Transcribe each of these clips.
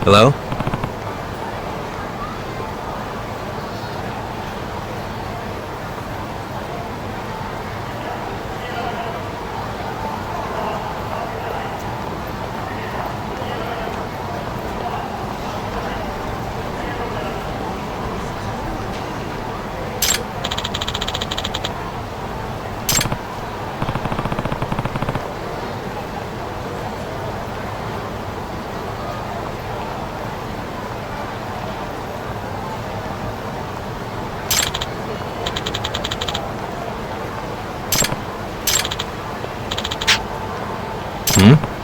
Hello? Hmm?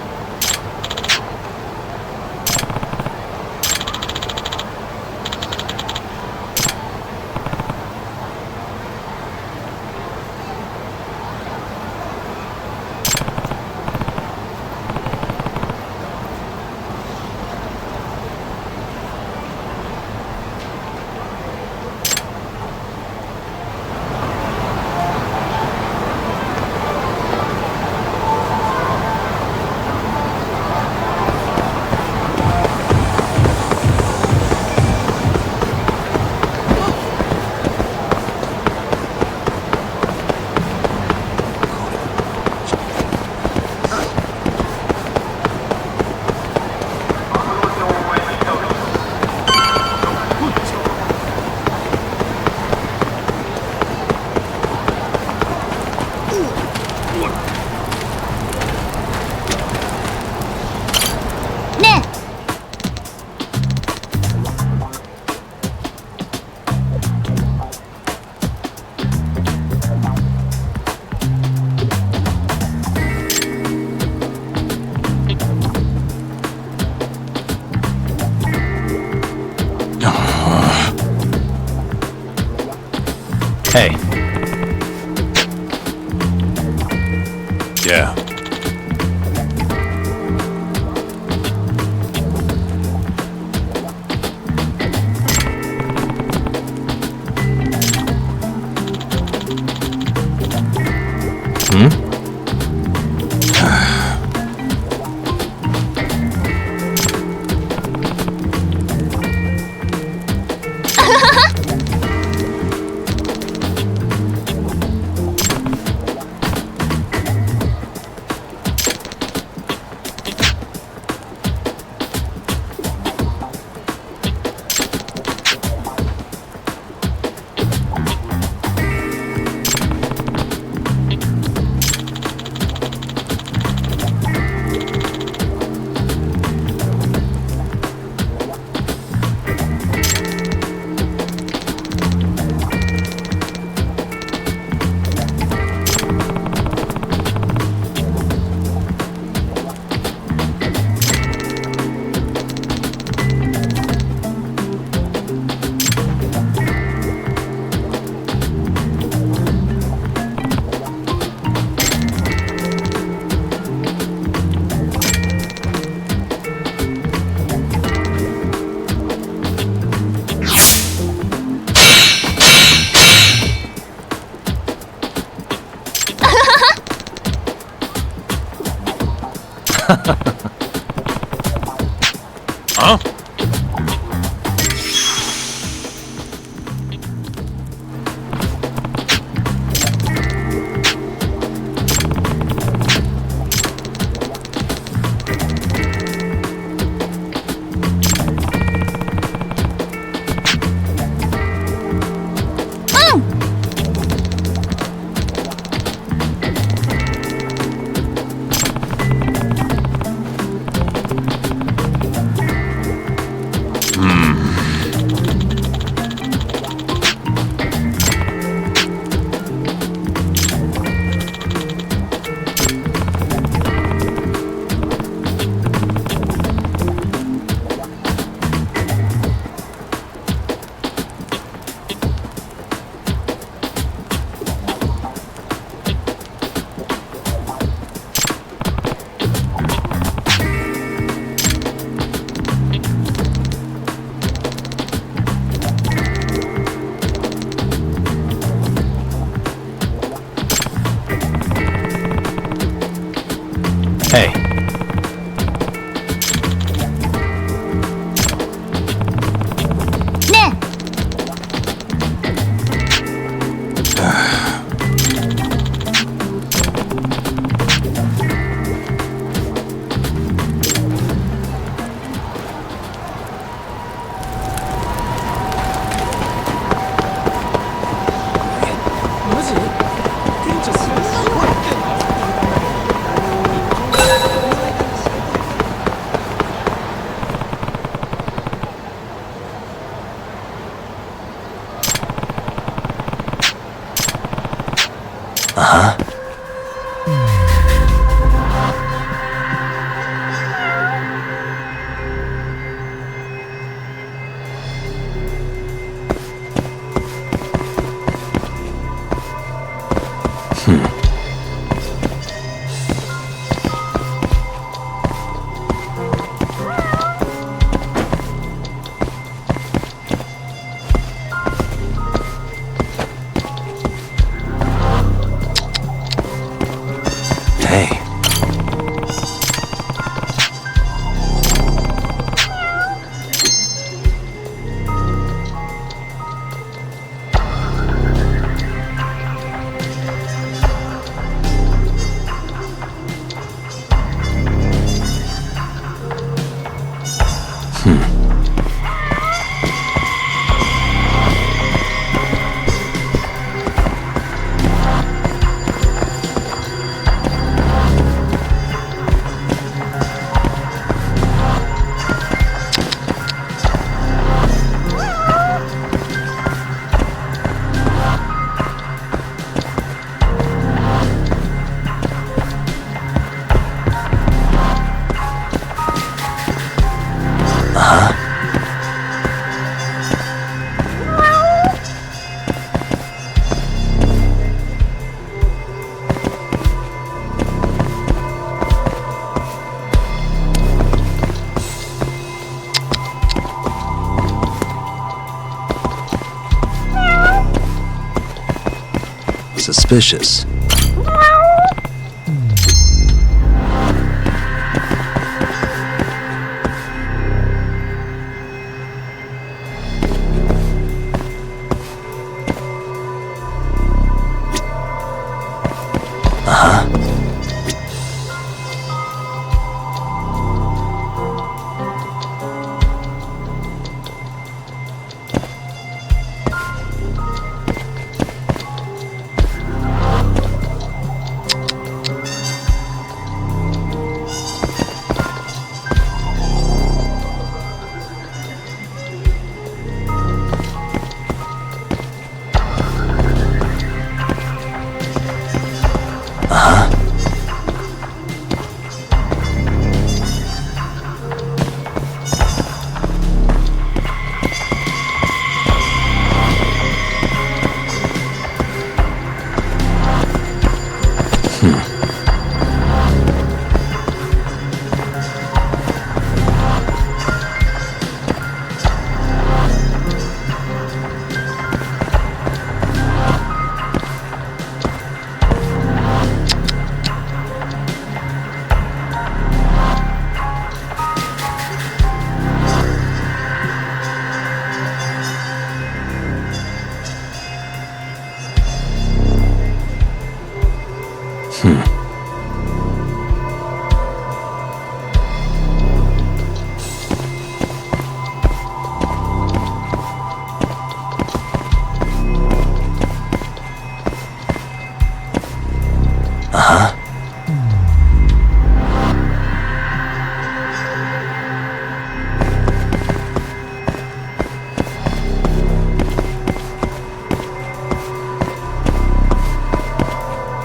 Hey. Yeah. Hmm? Huh? Hey. Suspicious.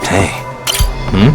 Hey.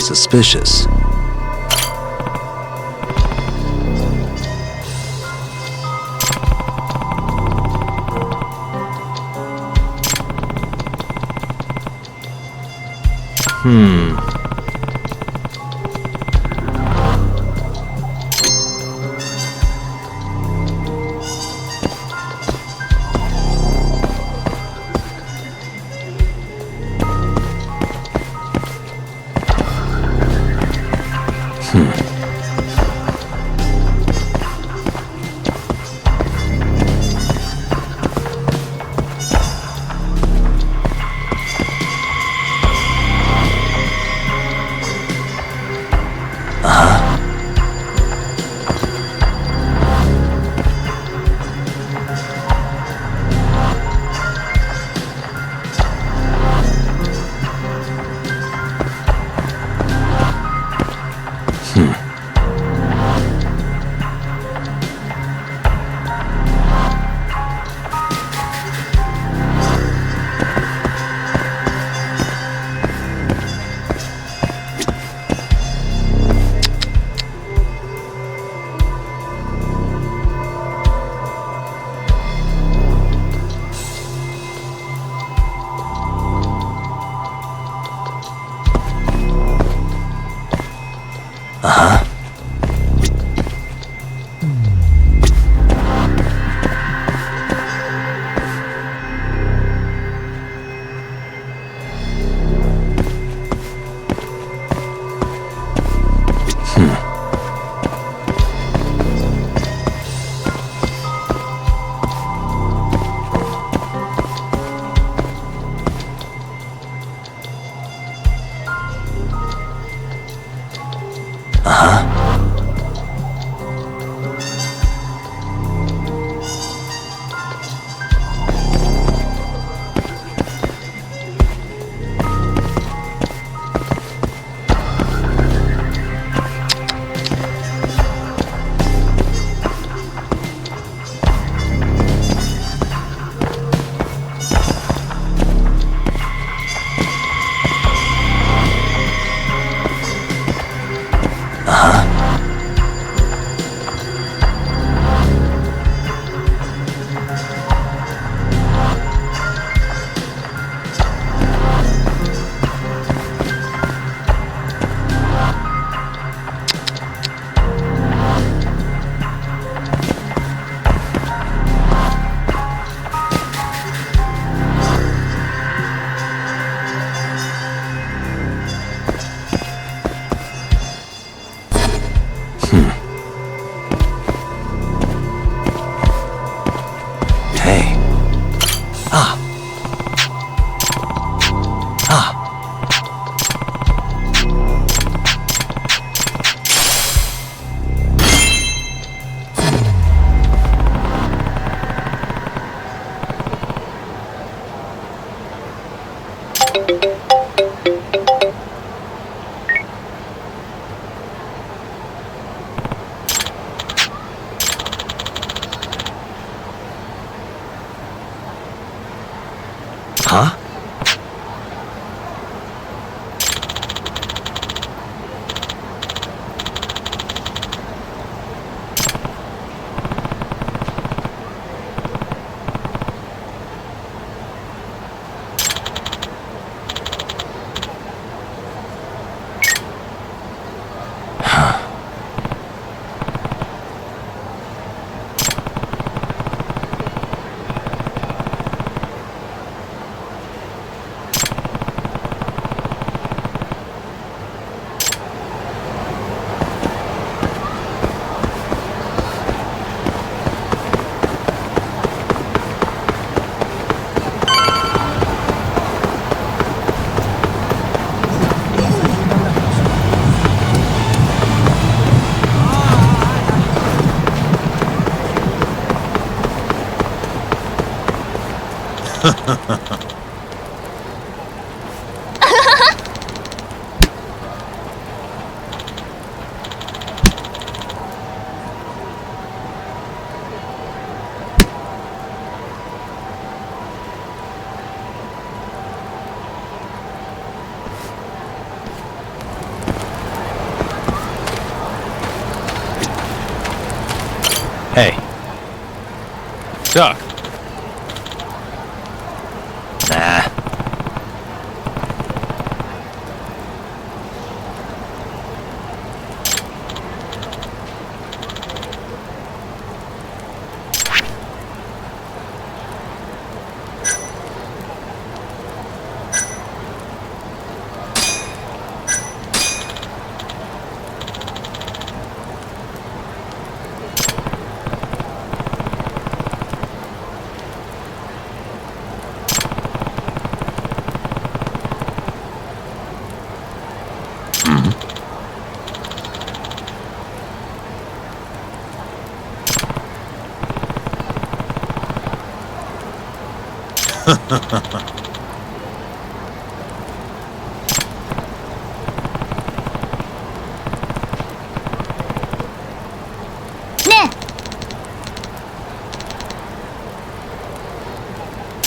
Suspicious. Duck. Nah. Ne?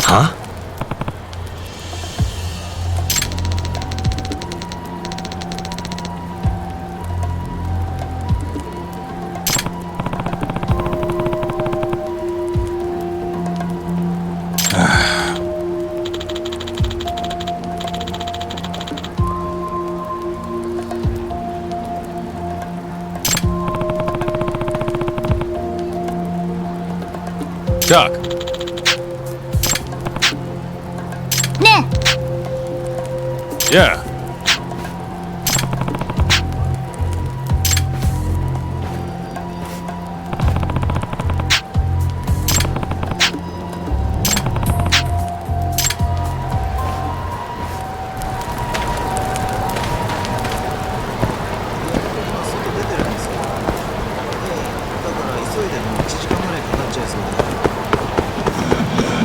Huh? Duck. Ne? Yeah.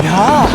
야!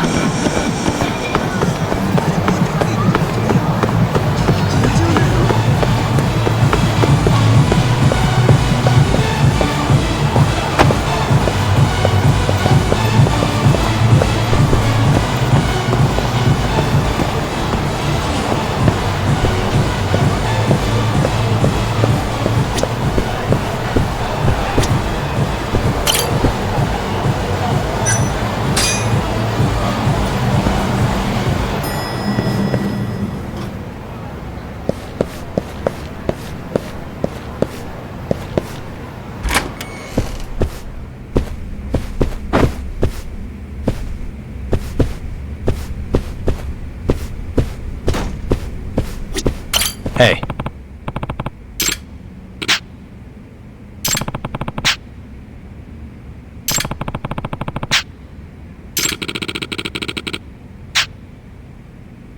Hey.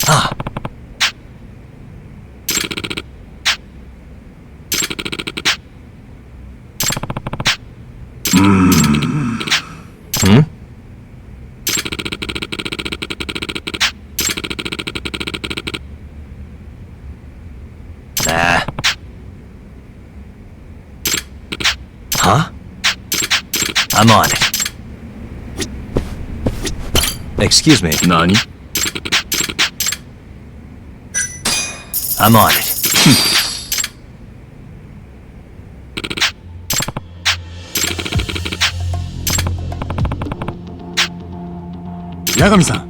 Ah. Hmm? Nah. Huh? I'm on it. Excuse me. Nani? I'm on it. 八神さん。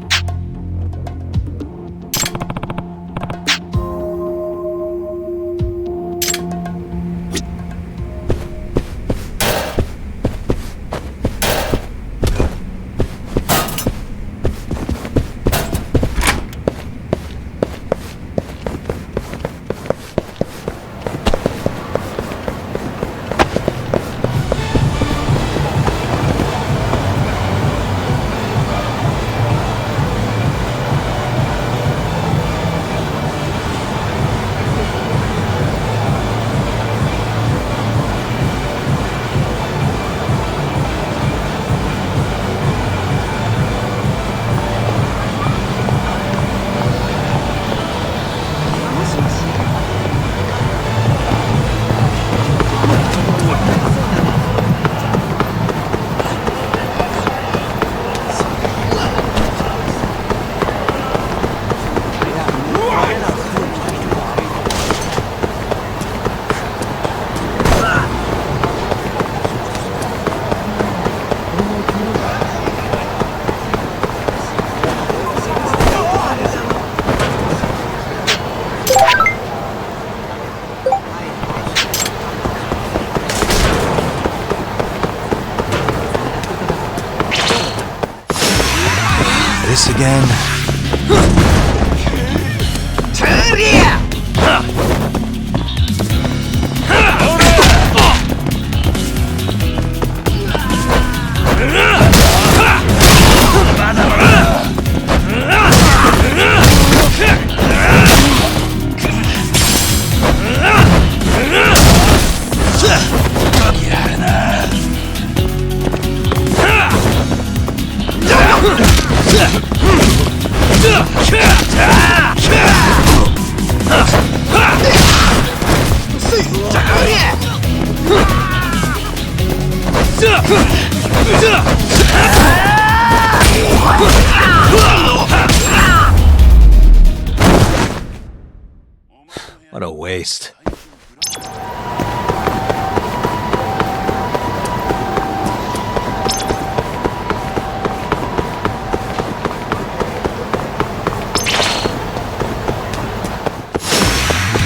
What a waste.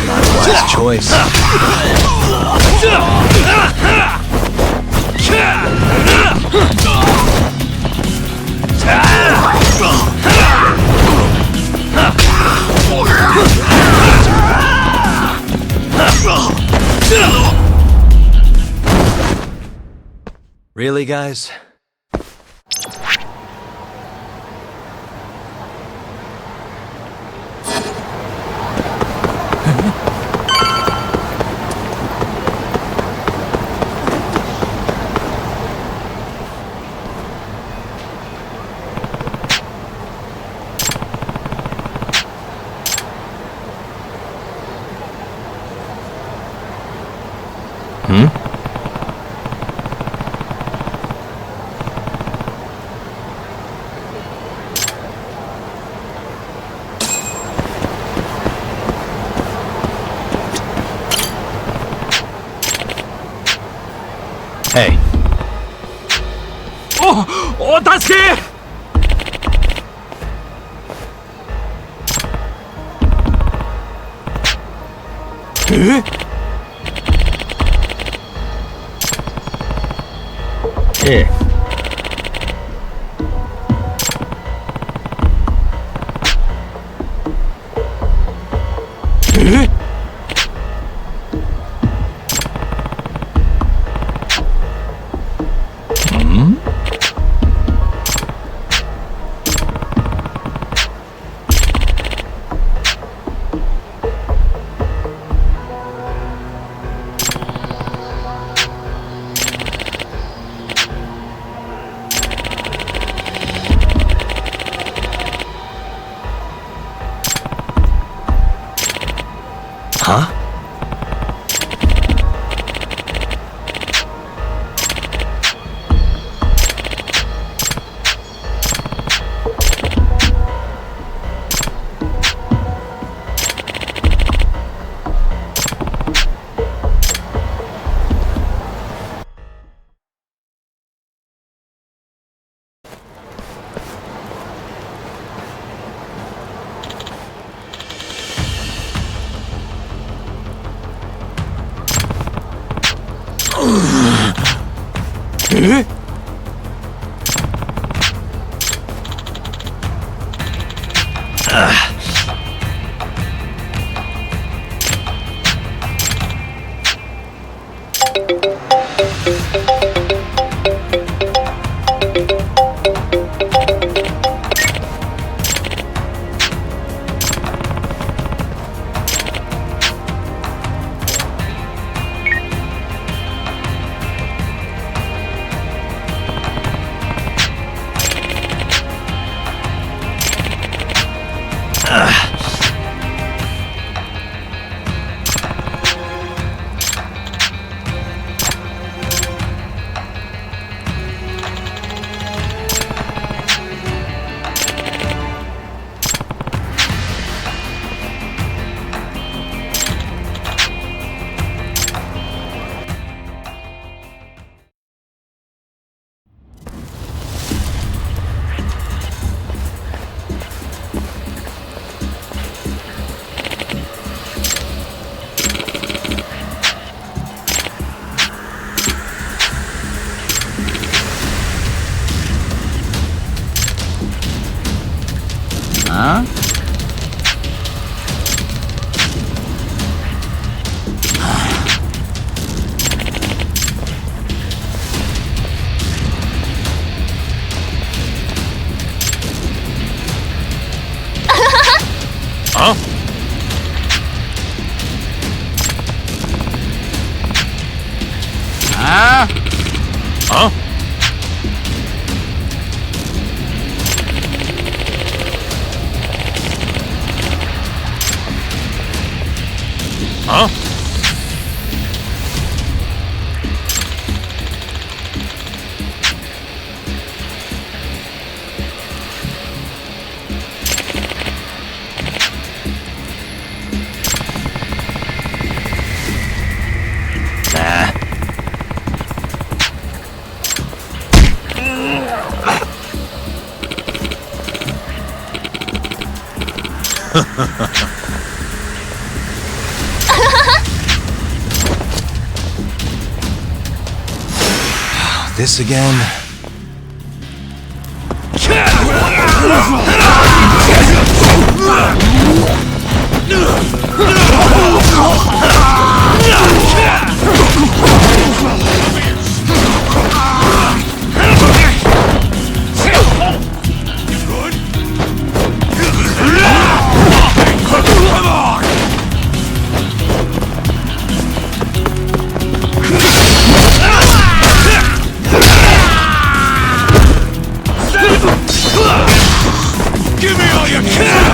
Not a wise choice. Really, guys? Hey. お助けええ。Huh? Huh? Huh? Ah? Huh? Huh? This again? Give me all you can!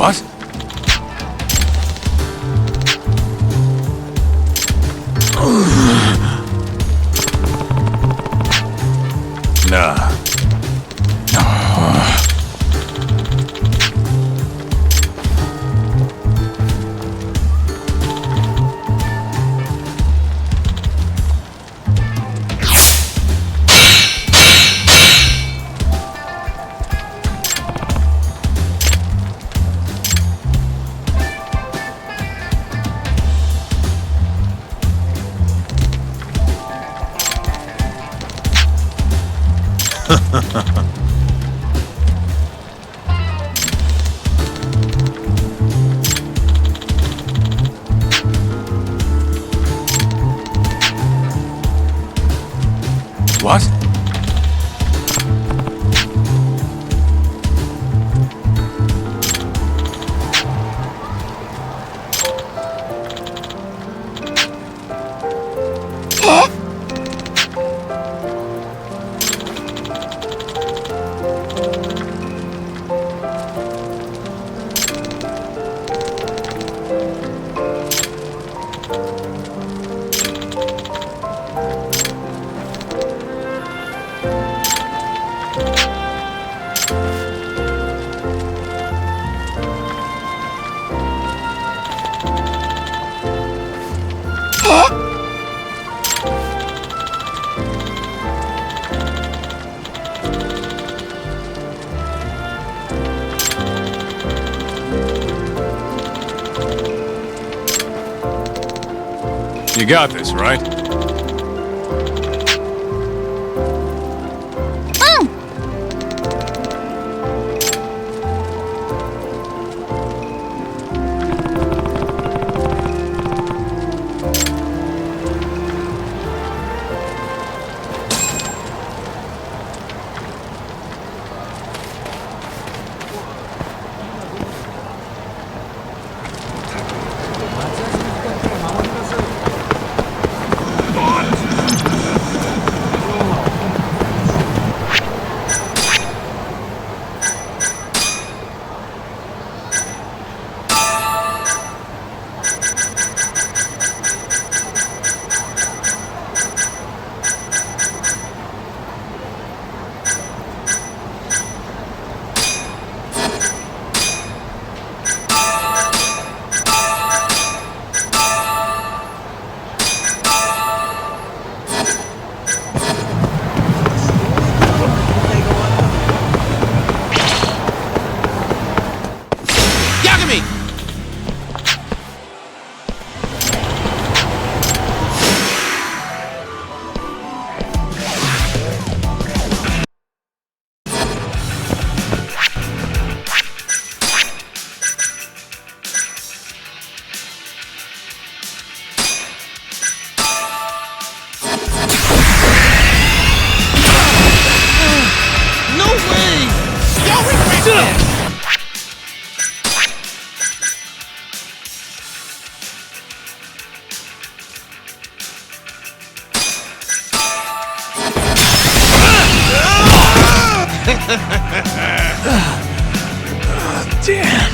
What? Nah. What? You got this, right? Damn.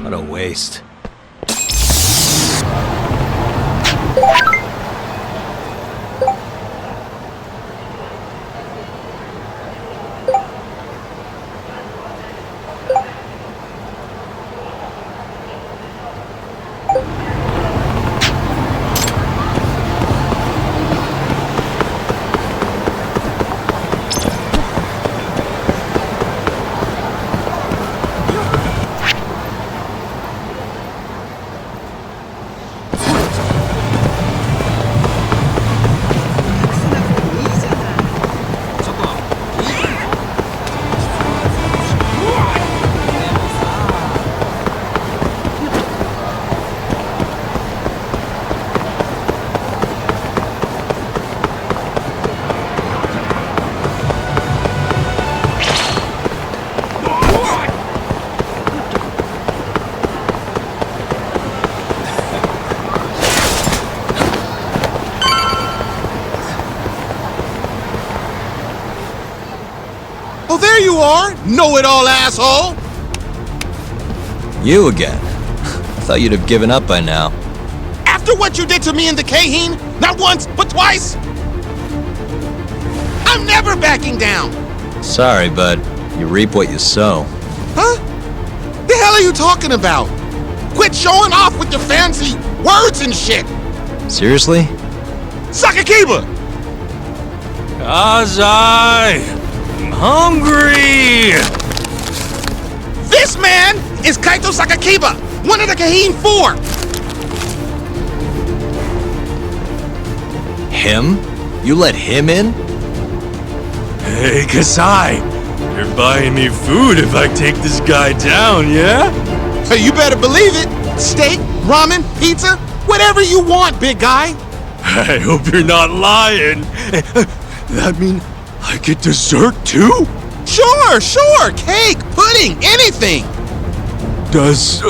What a waste. Oh, there you are! Know-it-all asshole! You again. I thought you'd have given up by now. After what you did to me in the Kaheen, not once, but twice, I'm never backing down! Sorry, but you reap what you sow. Huh? The hell are you talking about? Quit showing off with your fancy words and shit! Seriously? Sakakiba! Azai! I'm hungry! This man is Kaito Sakakiba, one of the Kaheen 4! Him? You let him in? Hey, Kasai! You're buying me food if I take this guy down, yeah? Hey, you better believe it! Steak, ramen, pizza, whatever you want, big guy! I hope you're not lying. That mean I get dessert too? Sure! Cake, pudding, anything! Does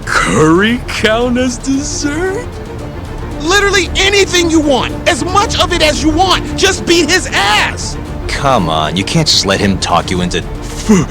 curry count as dessert? Literally anything you want, as much of it as you want. Just beat his ass! Come on, you can't just let him talk you into... Food!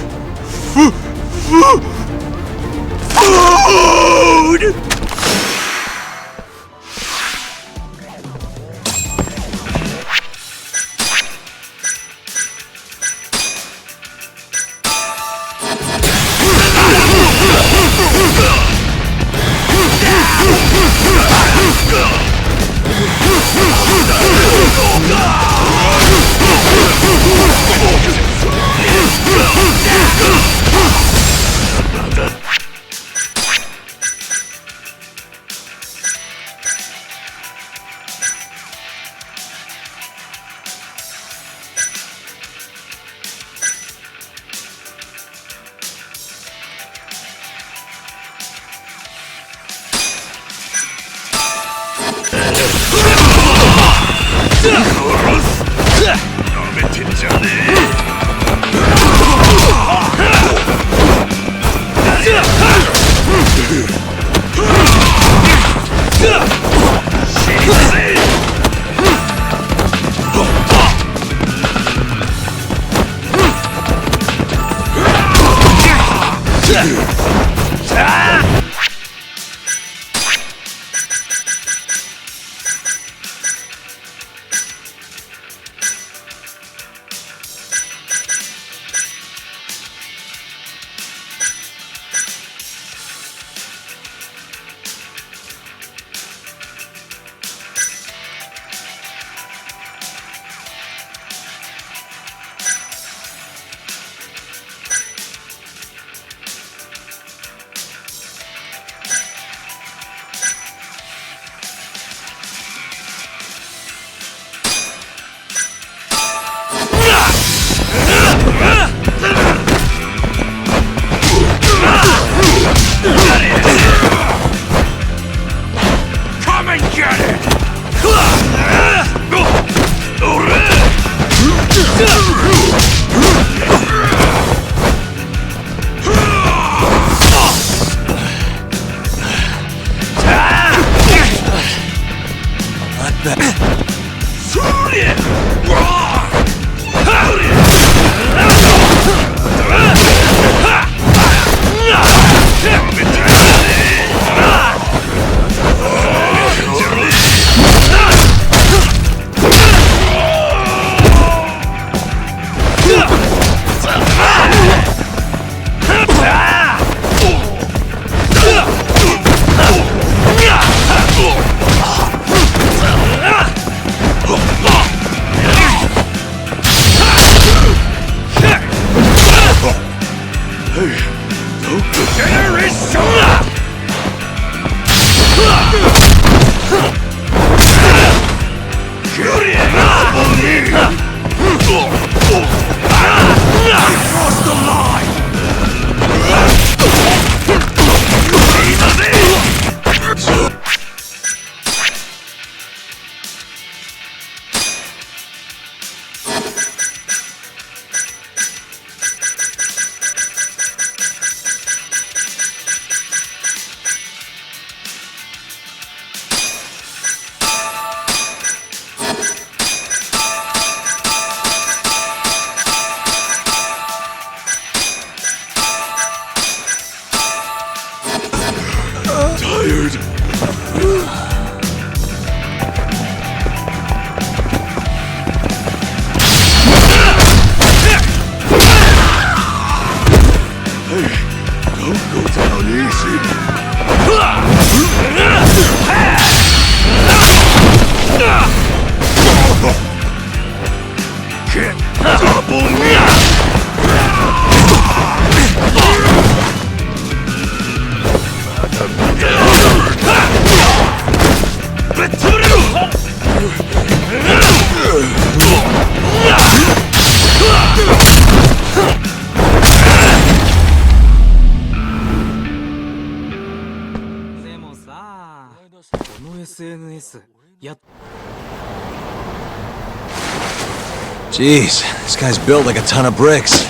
Jeez, this guy's built like a ton of bricks.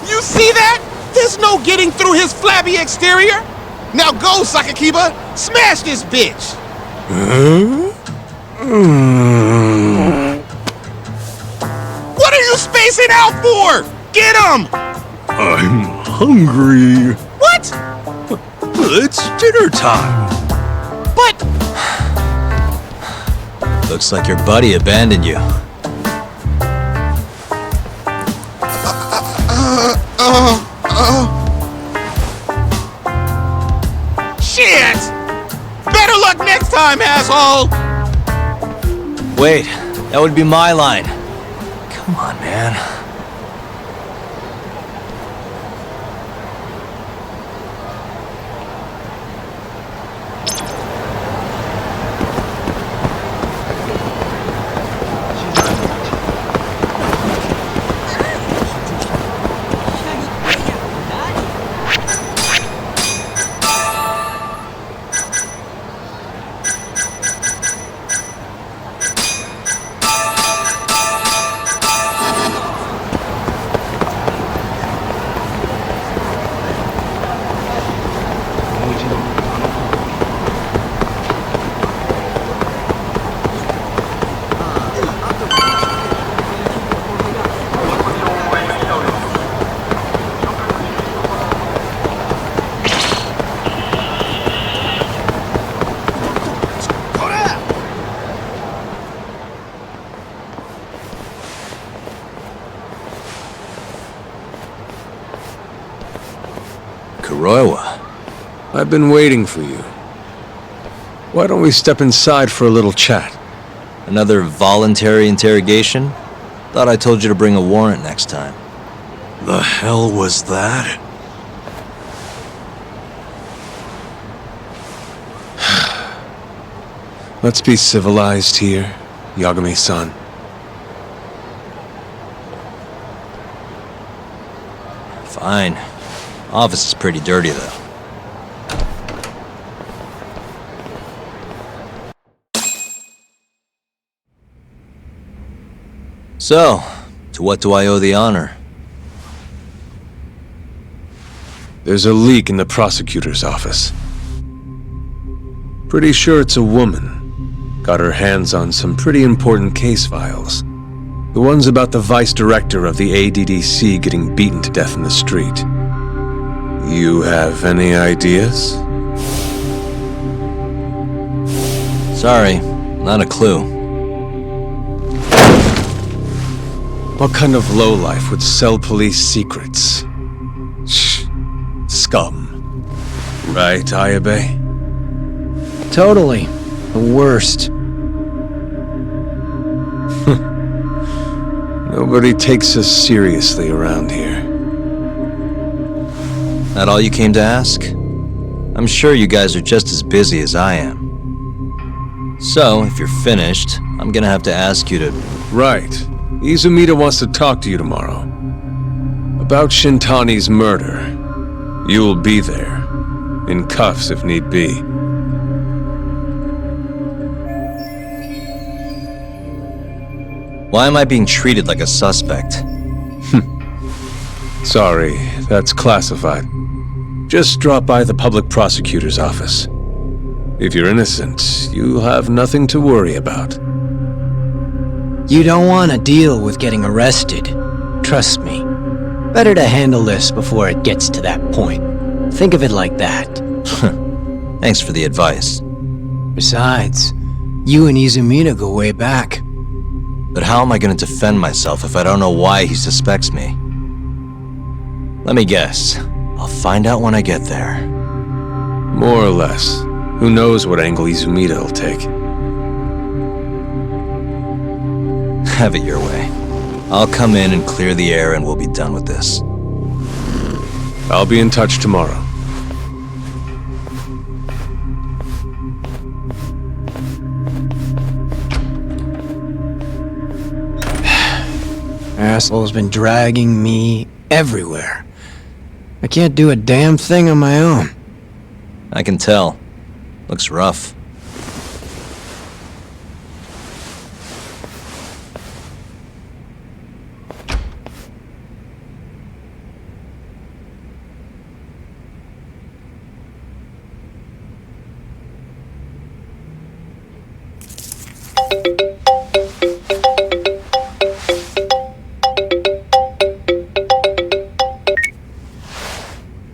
You see that? There's no getting through his flabby exterior. Now go, Sakakiba! Smash this bitch! What are you spacing out for? Get him! I'm hungry. What? It's dinner time. But... Looks like your buddy abandoned you. Shit! Better luck next time, asshole! Wait, that would be my line. Come on, man. I've been waiting for you. Why don't we step inside for a little chat? Another voluntary interrogation? Thought I told you to bring a warrant next time. The hell was that? Let's be civilized here, Yagami-san. Fine. Office is pretty dirty, though. So, to what do I owe the honor? There's a leak in the prosecutor's office. Pretty sure it's a woman. Got her hands on some pretty important case files. The ones about the vice director of the ADDC getting beaten to death in the street. You have any ideas? Sorry, not a clue. What kind of lowlife would sell police secrets? Shh. Scum. Right, Ayabe? Totally. The worst. Nobody takes us seriously around here. That all you came to ask? I'm sure you guys are just as busy as I am. So, if you're finished, I'm gonna have to ask you to... Right. Izumida wants to talk to you tomorrow. About Shintani's murder. You'll be there. In cuffs if need be. Why am I being treated like a suspect? Sorry, that's classified. Just drop by the public prosecutor's office. If you're innocent, you'll have nothing to worry about. You don't want to deal with getting arrested. Trust me. Better to handle this before it gets to that point. Think of it like that. Thanks for the advice. Besides, you and Izumida go way back. But how am I gonna defend myself if I don't know why he suspects me? Let me guess. I'll find out when I get there. More or less. Who knows what angle Izumida will take. Have it your way. I'll come in and clear the air and we'll be done with this. I'll be in touch tomorrow. Asshole's been dragging me everywhere. I can't do a damn thing on my own. I can tell. Looks rough.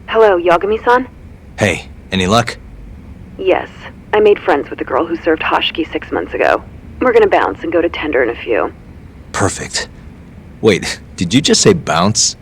Hello, Yagami-san? Hey, any luck? Yes. I made friends with the girl who served Hoshiki 6 months ago. We're gonna bounce and go to Tender in a few. Perfect. Wait, did you just say bounce?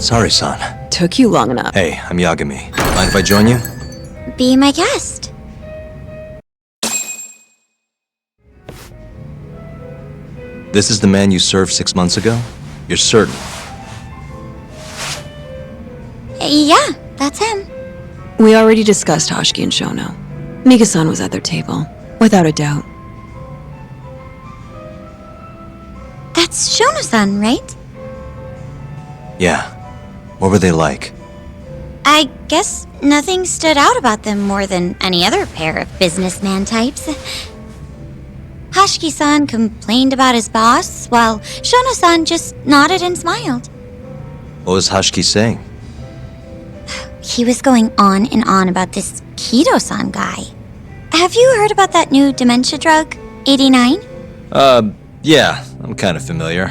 Sorry, son. Took you long enough. Hey, I'm Yagami. Mind if I join you? Be my guest. This is the man you served 6 months ago? You're certain? Yeah, that's him. We already discussed Hoshiki and Shono. Mika-san was at their table, without a doubt. That's Shono-san, right? Yeah. What were they like? I guess nothing stood out about them more than any other pair of businessman types. Hoshiki-san complained about his boss, while Shono-san just nodded and smiled. What was Hoshiki saying? He was going on and on about this Kido-san guy. Have you heard about that new dementia drug? 89? Yeah, I'm kind of familiar.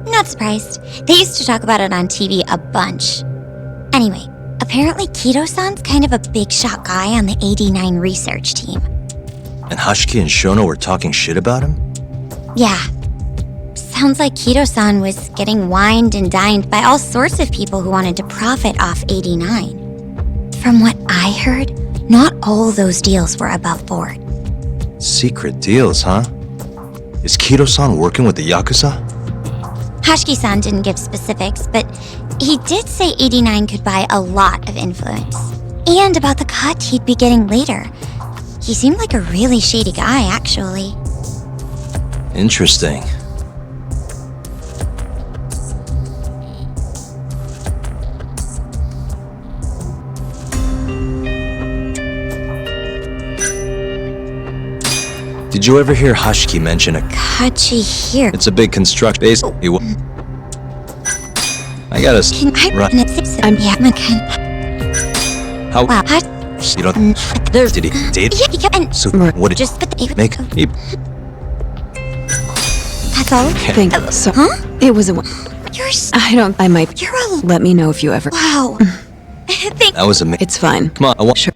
Not surprised. They used to talk about it on TV a bunch. Anyway, apparently Kido-san's kind of a big shot guy on the 89 research team. And Hashiki and Shono were talking shit about him? Yeah. Sounds like Kido-san was getting wined and dined by all sorts of people who wanted to profit off 89. From what I heard, not all those deals were above board. Secret deals, huh? Is Kido-san working with the Yakuza? Hashiki-san didn't give specifics, but he did say 89 could buy a lot of influence. And about the cut he'd be getting later. He seemed like a really shady guy, actually. Interesting. Did you ever hear Hashiki mention a... Kachi here. It's a big construction. Basically, I gotta... Can I Right. I'm Yamakan. How... Wow. You don't... There's... Did he date? Yeah, he kept... And So, what did... just but they Make... He... That's all? Thank you. So, Huh? it was a... You're... I might... You're a... Let me know if you ever... Wow. Thank... That was amazing. It's fine. Come on, I want... Sure.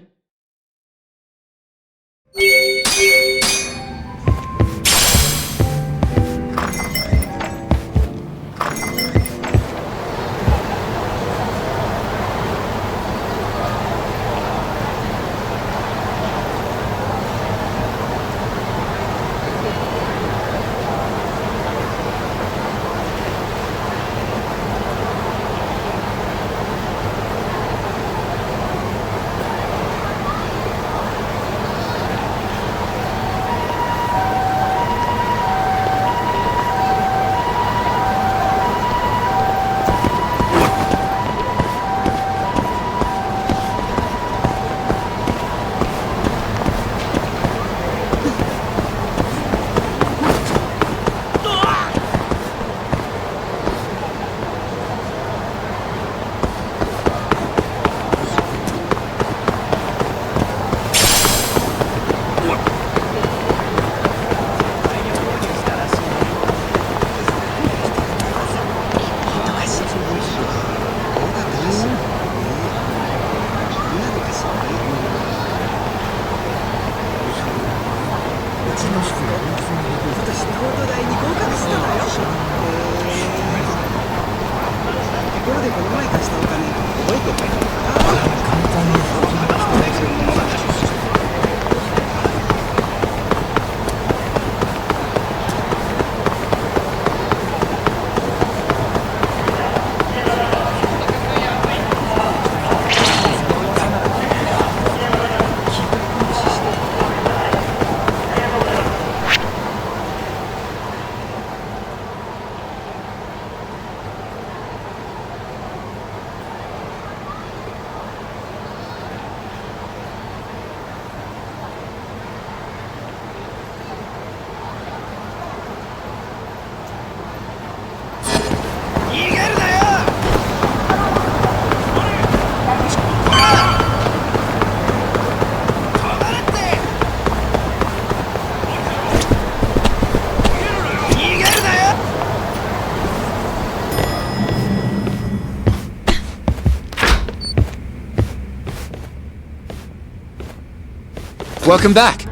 Welcome back.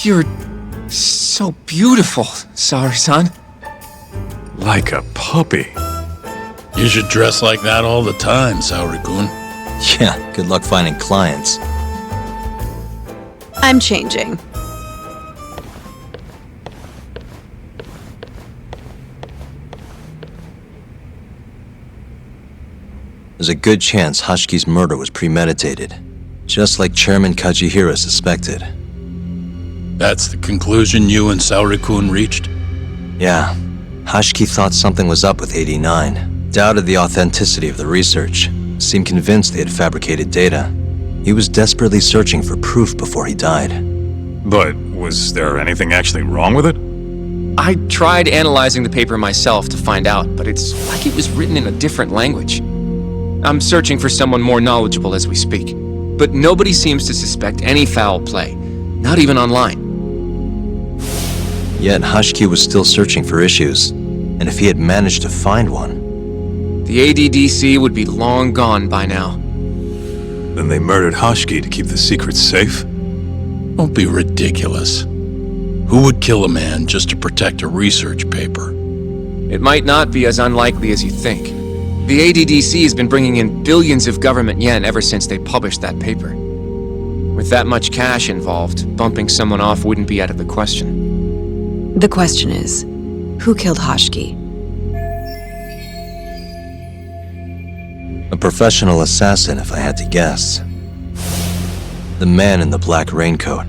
You're so beautiful, Saori-san. Like a puppy. You should dress like that all the time, Saori-kun. Yeah, good luck finding clients. I'm changing. There's a good chance Hashiki's murder was premeditated, just like Chairman Kajihira suspected. That's the conclusion you and Saori-kun reached? Yeah, Hashiki thought something was up with 89, doubted the authenticity of the research, seemed convinced they had fabricated data. He was desperately searching for proof before he died. But was there anything actually wrong with it? I tried analyzing the paper myself to find out, but it's like it was written in a different language. I'm searching for someone more knowledgeable as we speak. but nobody seems to suspect any foul play, not even online. Yet Hashki was still searching for issues, and if he had managed to find one... The ADDC would be long gone by now. Then they murdered Hashki to keep the secret safe? Don't be ridiculous. Who would kill a man just to protect a research paper? It might not be as unlikely as you think. The ADDC has been bringing in billions of government yen ever since they published that paper. With that much cash involved, bumping someone off wouldn't be out of the question. The question is, who killed Hashki? A professional assassin, if I had to guess. The man in the black raincoat.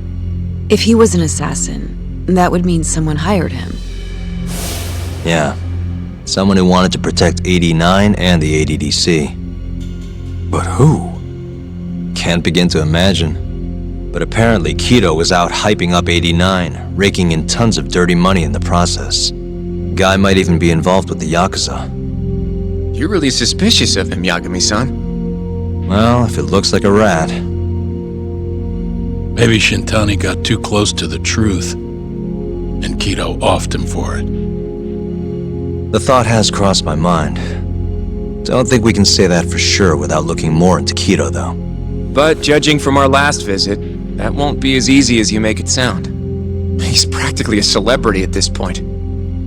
If he was an assassin, that would mean someone hired him. Yeah. Someone who wanted to protect 89 and the ADDC. But who? Can't begin to imagine. But apparently Kido was out hyping up 89, raking in tons of dirty money in the process. Guy might even be involved with the Yakuza. You're really suspicious of him, Yagami-san. Well, if it looks like a rat. Maybe Shintani got too close to the truth, and Kido offed him for it. The thought has crossed my mind. Don't think we can say that for sure without looking more into Kido, though. But judging from our last visit, that won't be as easy as you make it sound. He's practically a celebrity at this point.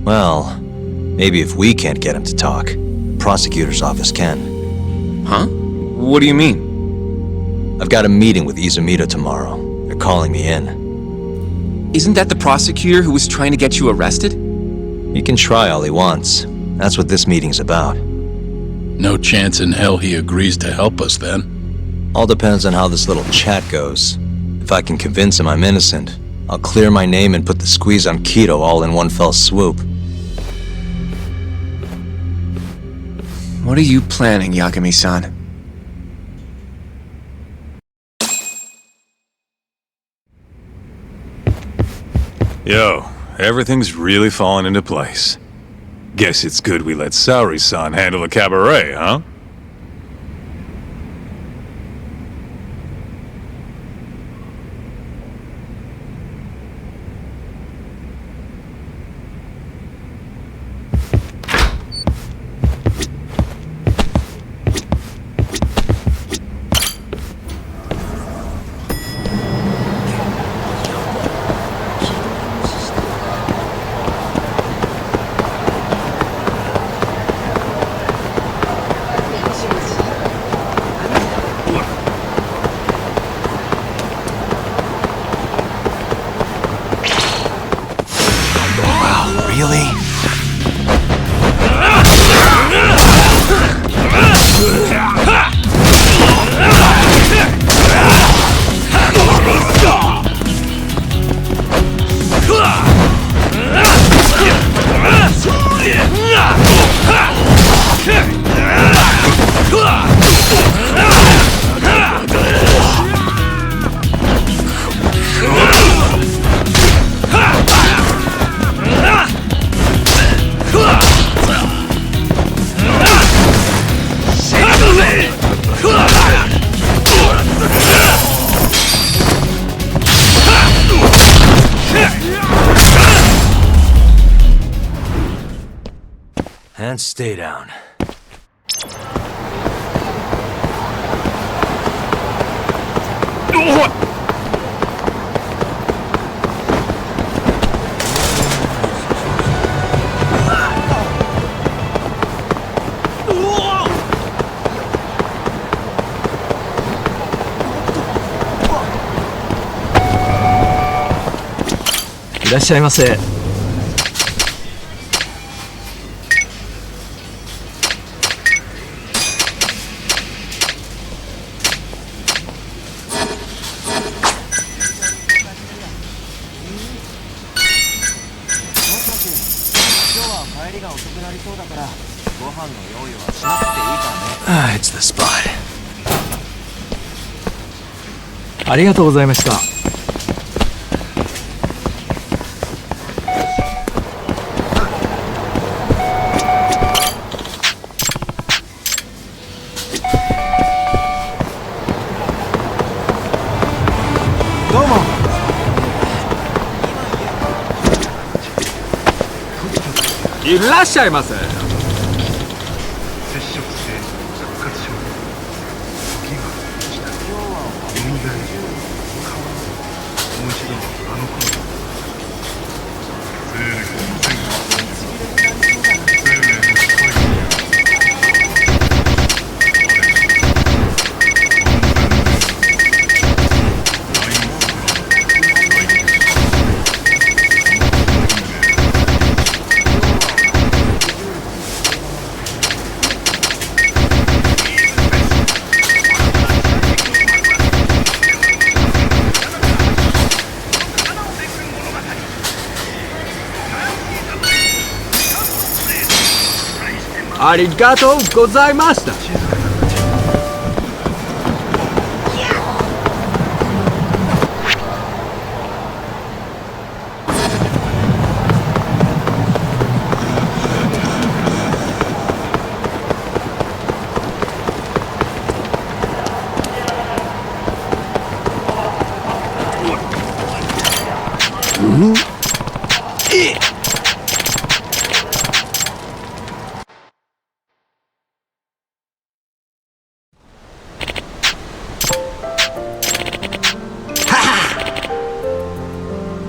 Well, maybe if we can't get him to talk, the prosecutor's office can. Huh? What do you mean? I've got a meeting with Izumito tomorrow. They're calling me in. Isn't that the prosecutor who was trying to get you arrested? He can try all he wants. That's what this meeting's about. No chance in hell he agrees to help us then. All depends on how this little chat goes. If I can convince him I'm innocent, I'll clear my name and put the squeeze on Kido all in one fell swoop. What are you planning, Yagami-san? Yo, everything's really falling into place. Guess it's good we let Saori-san handle the cabaret, huh? And stay down.いらっしゃいませ。It's the spot. ありがとうございました。いらっしゃいませ。ありがとうございました。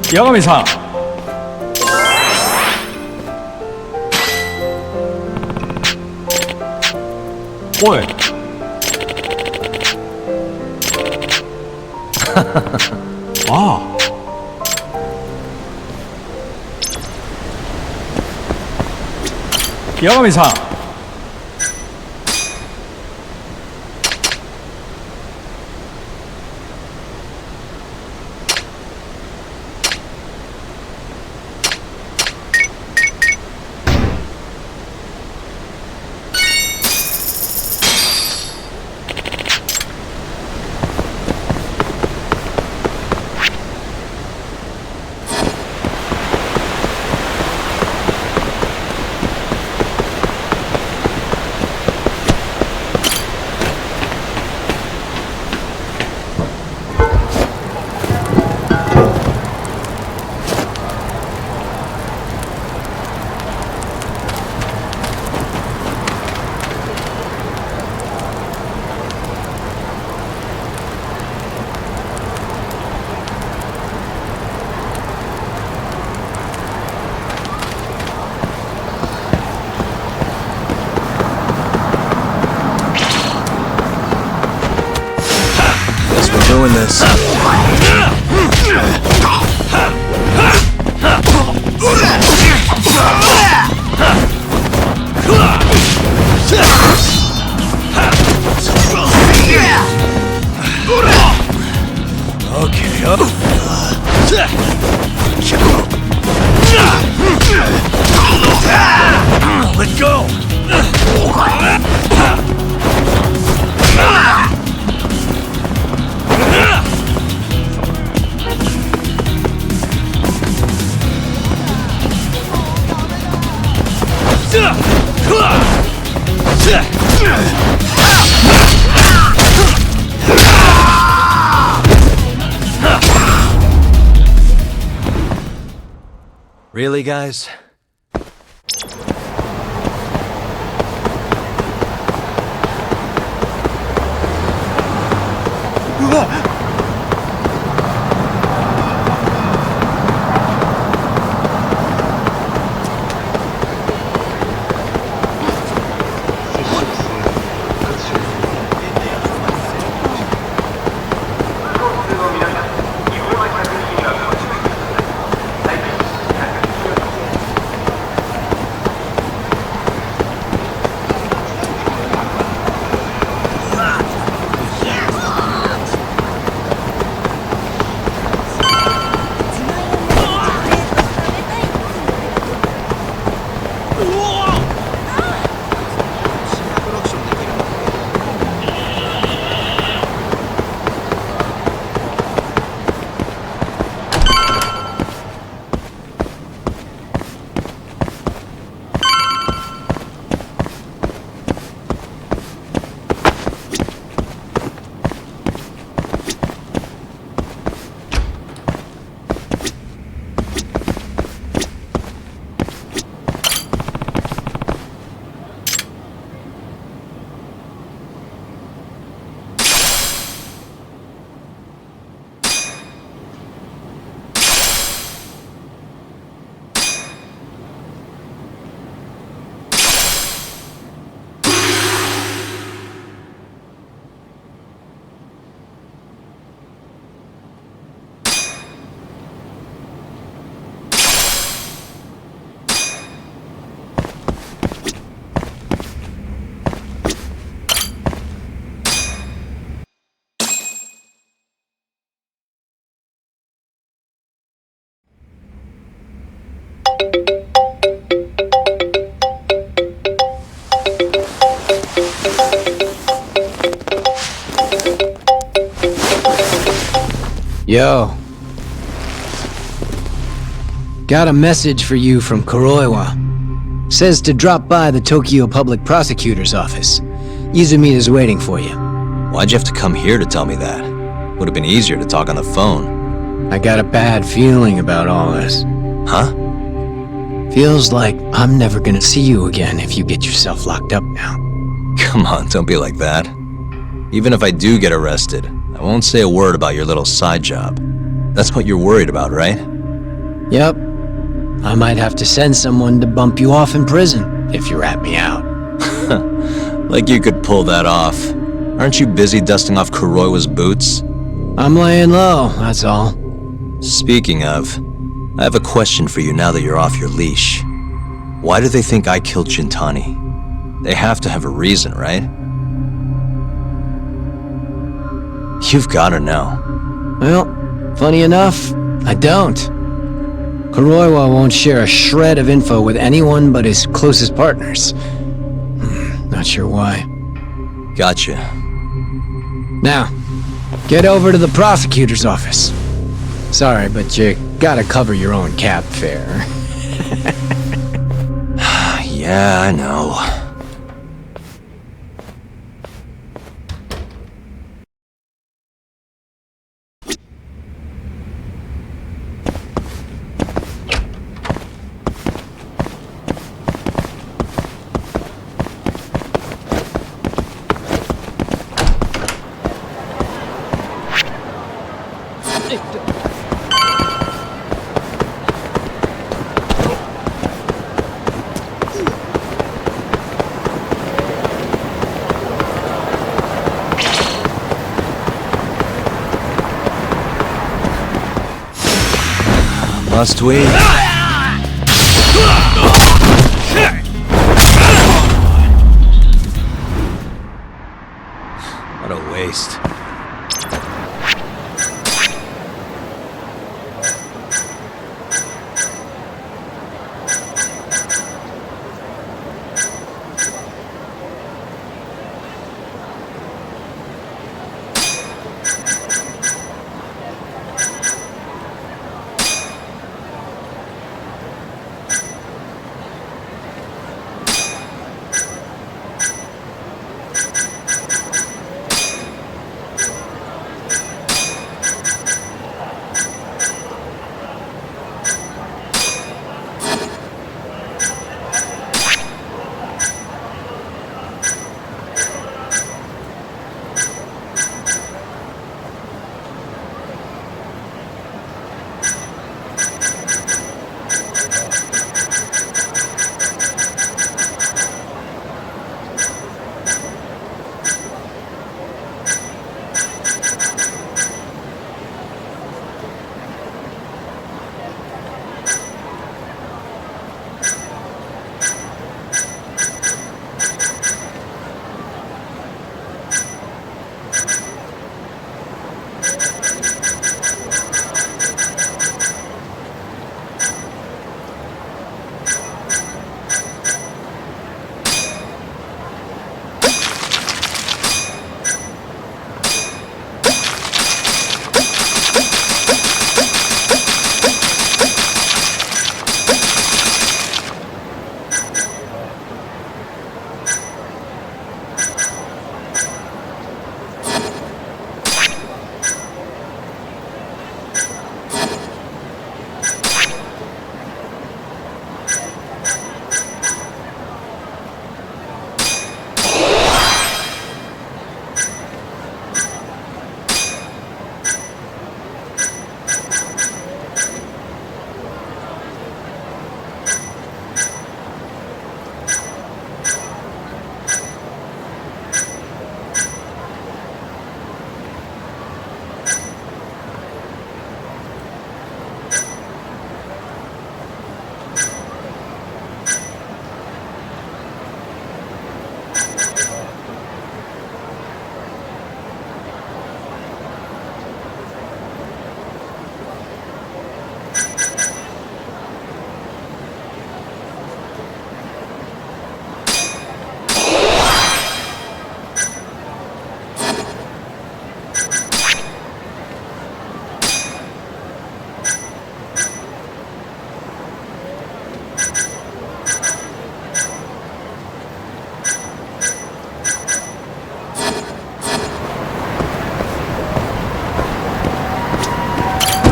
八神さん。おい。ああ。八神さん。Doing this. Okay, let go. Really, guys? Yo. Got a message for you from Kuroiwa. Says to drop by the Tokyo Public Prosecutor's office. Izumida's waiting for you. Why'd you have to come here to tell me that? Would have been easier to talk on the phone. I got a bad feeling about all this. Huh? Feels like I'm never gonna see you again if you get yourself locked up now. Come on, don't be like that. Even if I do get arrested, I won't say a word about your little side job. That's what you're worried about, right? Yep. I might have to send someone to bump you off in prison if you rat me out. Like you could pull that off. Aren't you busy dusting off Kuroiwa's boots? I'm laying low, that's all. Speaking of, I have a question for you now that you're off your leash. Why do they think I killed Shintani? They have to have a reason, right? You've gotta know. Well, funny enough, I don't. Kuroiwa won't share a shred of info with anyone but his closest partners. Not sure why. Gotcha. Now, get over to the prosecutor's office. Sorry, but you gotta cover your own cab fare. Yeah, I know. Must we? What a waste.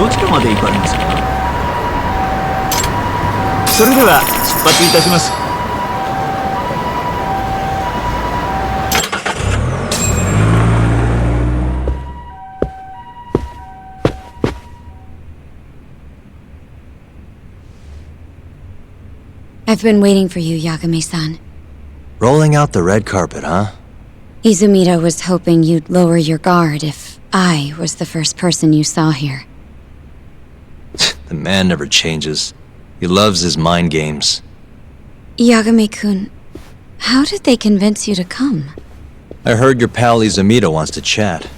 の近くまで行かれますか？それでは出発いたします。I've been waiting for you, Yagami-san. Rolling out the red carpet, huh? Izumida was hoping you'd lower your guard if I was the first person you saw here. The man never changes. He loves his mind games. Yagami-kun, how did they convince you to come? I heard your pal Izumida wants to chat.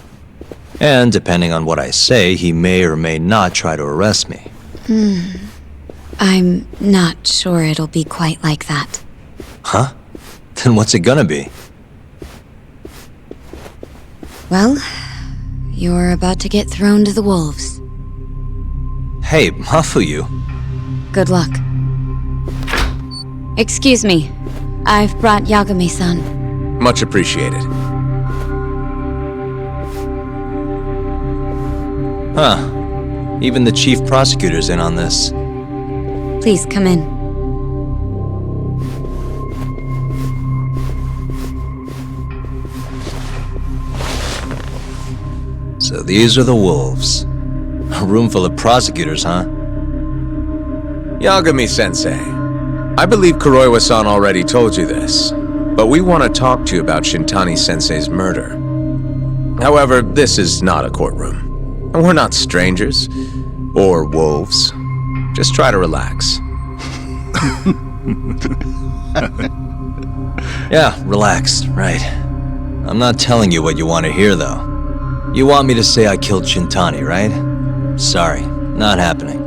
And depending on what I say, he may or may not try to arrest me. I'm not sure it'll be quite like that. Huh? Then what's it gonna be? Well, you're about to get thrown to the wolves. Hey, Mafuyu. Good luck. Excuse me. I've brought Yagami-san. Much appreciated. Huh. Even the chief prosecutor's in on this. Please come in. So these are the wolves. A room full of prosecutors, huh? Yagami-sensei, I believe Kuroiwa-san already told you this, but we want to talk to you about Shintani-sensei's murder. However, this is not a courtroom, and we're not strangers, or wolves. Just try to relax. Yeah, relax, right. I'm not telling you what you want to hear, though. You want me to say I killed Shintani, right? Sorry, not happening.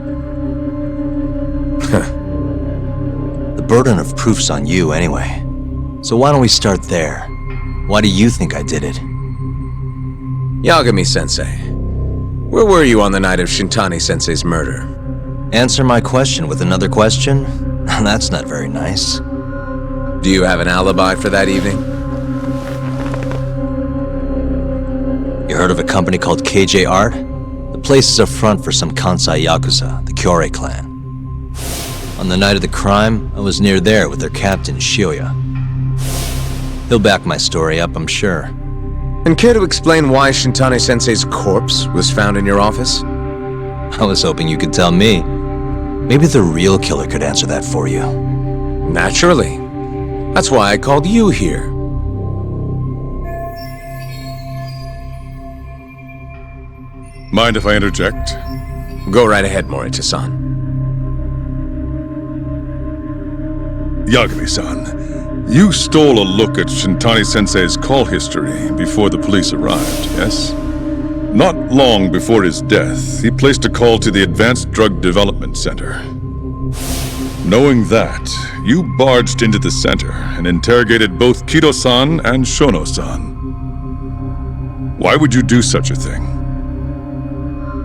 The burden of proof's on you anyway. So why don't we start there? Why do you think I did it? Yagami-sensei, where were you on the night of Shintani-sensei's murder? Answer my question with another question? That's not very nice. Do you have an alibi for that evening? You heard of a company called KJ Art? The place is a front for some Kansai Yakuza, the Kyorei clan. On the night of the crime, I was near there with their captain, Shioya. He'll back my story up, I'm sure. And care to explain why Shintani-sensei's corpse was found in your office? I was hoping you could tell me. Maybe the real killer could answer that for you. Naturally. That's why I called you here. Mind if I interject? Go right ahead, Morita-san. Yagami-san, you stole a look at Shintani-sensei's call history before the police arrived, yes? Not long before his death, he placed a call to the Advanced Drug Development Center. Knowing that, you barged into the center and interrogated both Kido-san and Shono-san. Why would you do such a thing?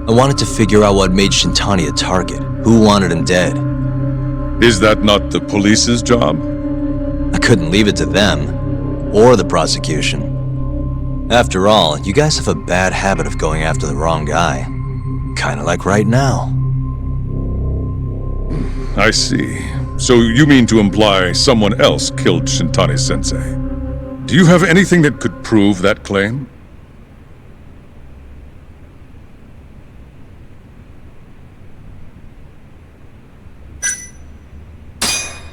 I wanted to figure out what made Shintani a target. Who wanted him dead? Is that not the police's job? I couldn't leave it to them. Or the prosecution. After all, you guys have a bad habit of going after the wrong guy. Kinda like right now. I see. So you mean to imply someone else killed Shintani-sensei? Do you have anything that could prove that claim?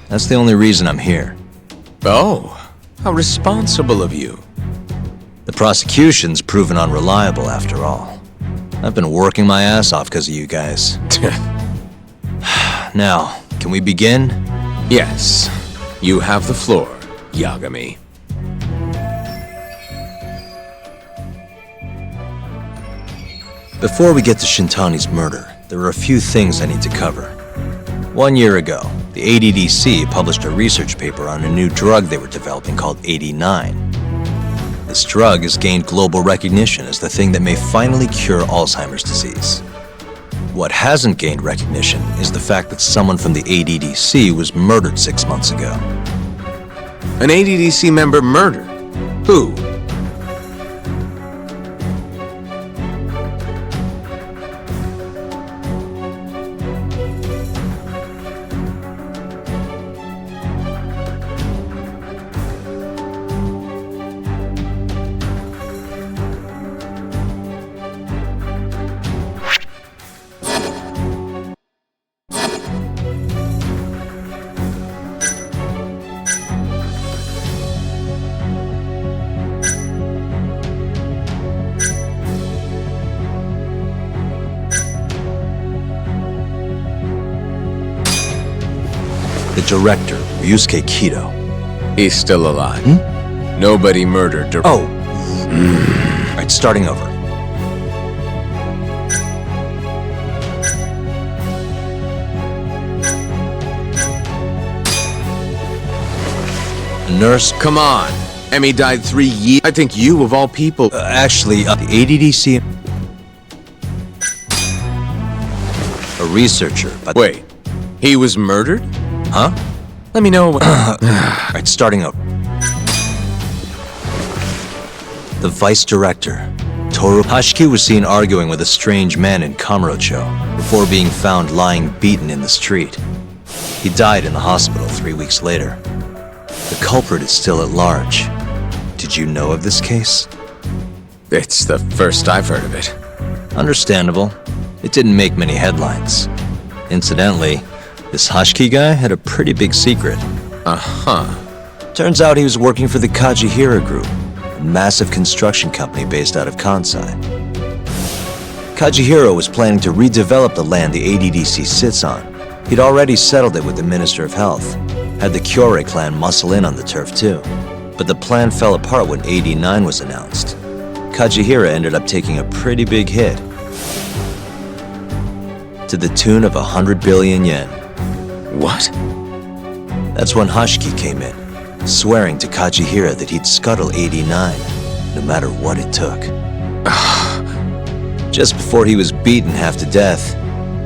That's the only reason I'm here. Oh, how responsible of you. The prosecution's proven unreliable after all. I've been working my ass off because of you guys. Now, can we begin? Yes. You have the floor, Yagami. Before we get to Shintani's murder, there are a few things I need to cover. 1 year ago, the ADDC published a research paper on a new drug they were developing called 89. This drug has gained global recognition as the thing that may finally cure Alzheimer's disease. What hasn't gained recognition is the fact that someone from the ADDC was murdered 6 months ago. An ADDC member murdered? Who? The director, Ryusuke Kido. He's still alive. Nobody murdered Oh. Alright, starting over. A nurse. Come on. Emmy died 3 years. I think you, of all people... Actually, the ADDC... A researcher, but... Wait. He was murdered? Huh? Let me know... Alright, starting over. The vice director, Toru Hashiki, was seen arguing with a strange man in Kamurocho before being found lying beaten in the street. He died in the hospital 3 weeks later. The culprit is still at large. Did you know of this case? It's the first I've heard of it. Understandable. It didn't make many headlines. Incidentally, this Hashiki guy had a pretty big secret. Uh-huh. Turns out he was working for the Kajihira Group, a massive construction company based out of Kansai. Kajihira was planning to redevelop the land the ADDC sits on. He'd already settled it with the Minister of Health, had the Kyorei clan muscle in on the turf too. But the plan fell apart when 89 was announced. Kajihira ended up taking a pretty big hit, to the tune of 100 billion yen. What? That's when Hashiki came in, swearing to Kajihira that he'd scuttle 89, no matter what it took. Just before he was beaten half to death,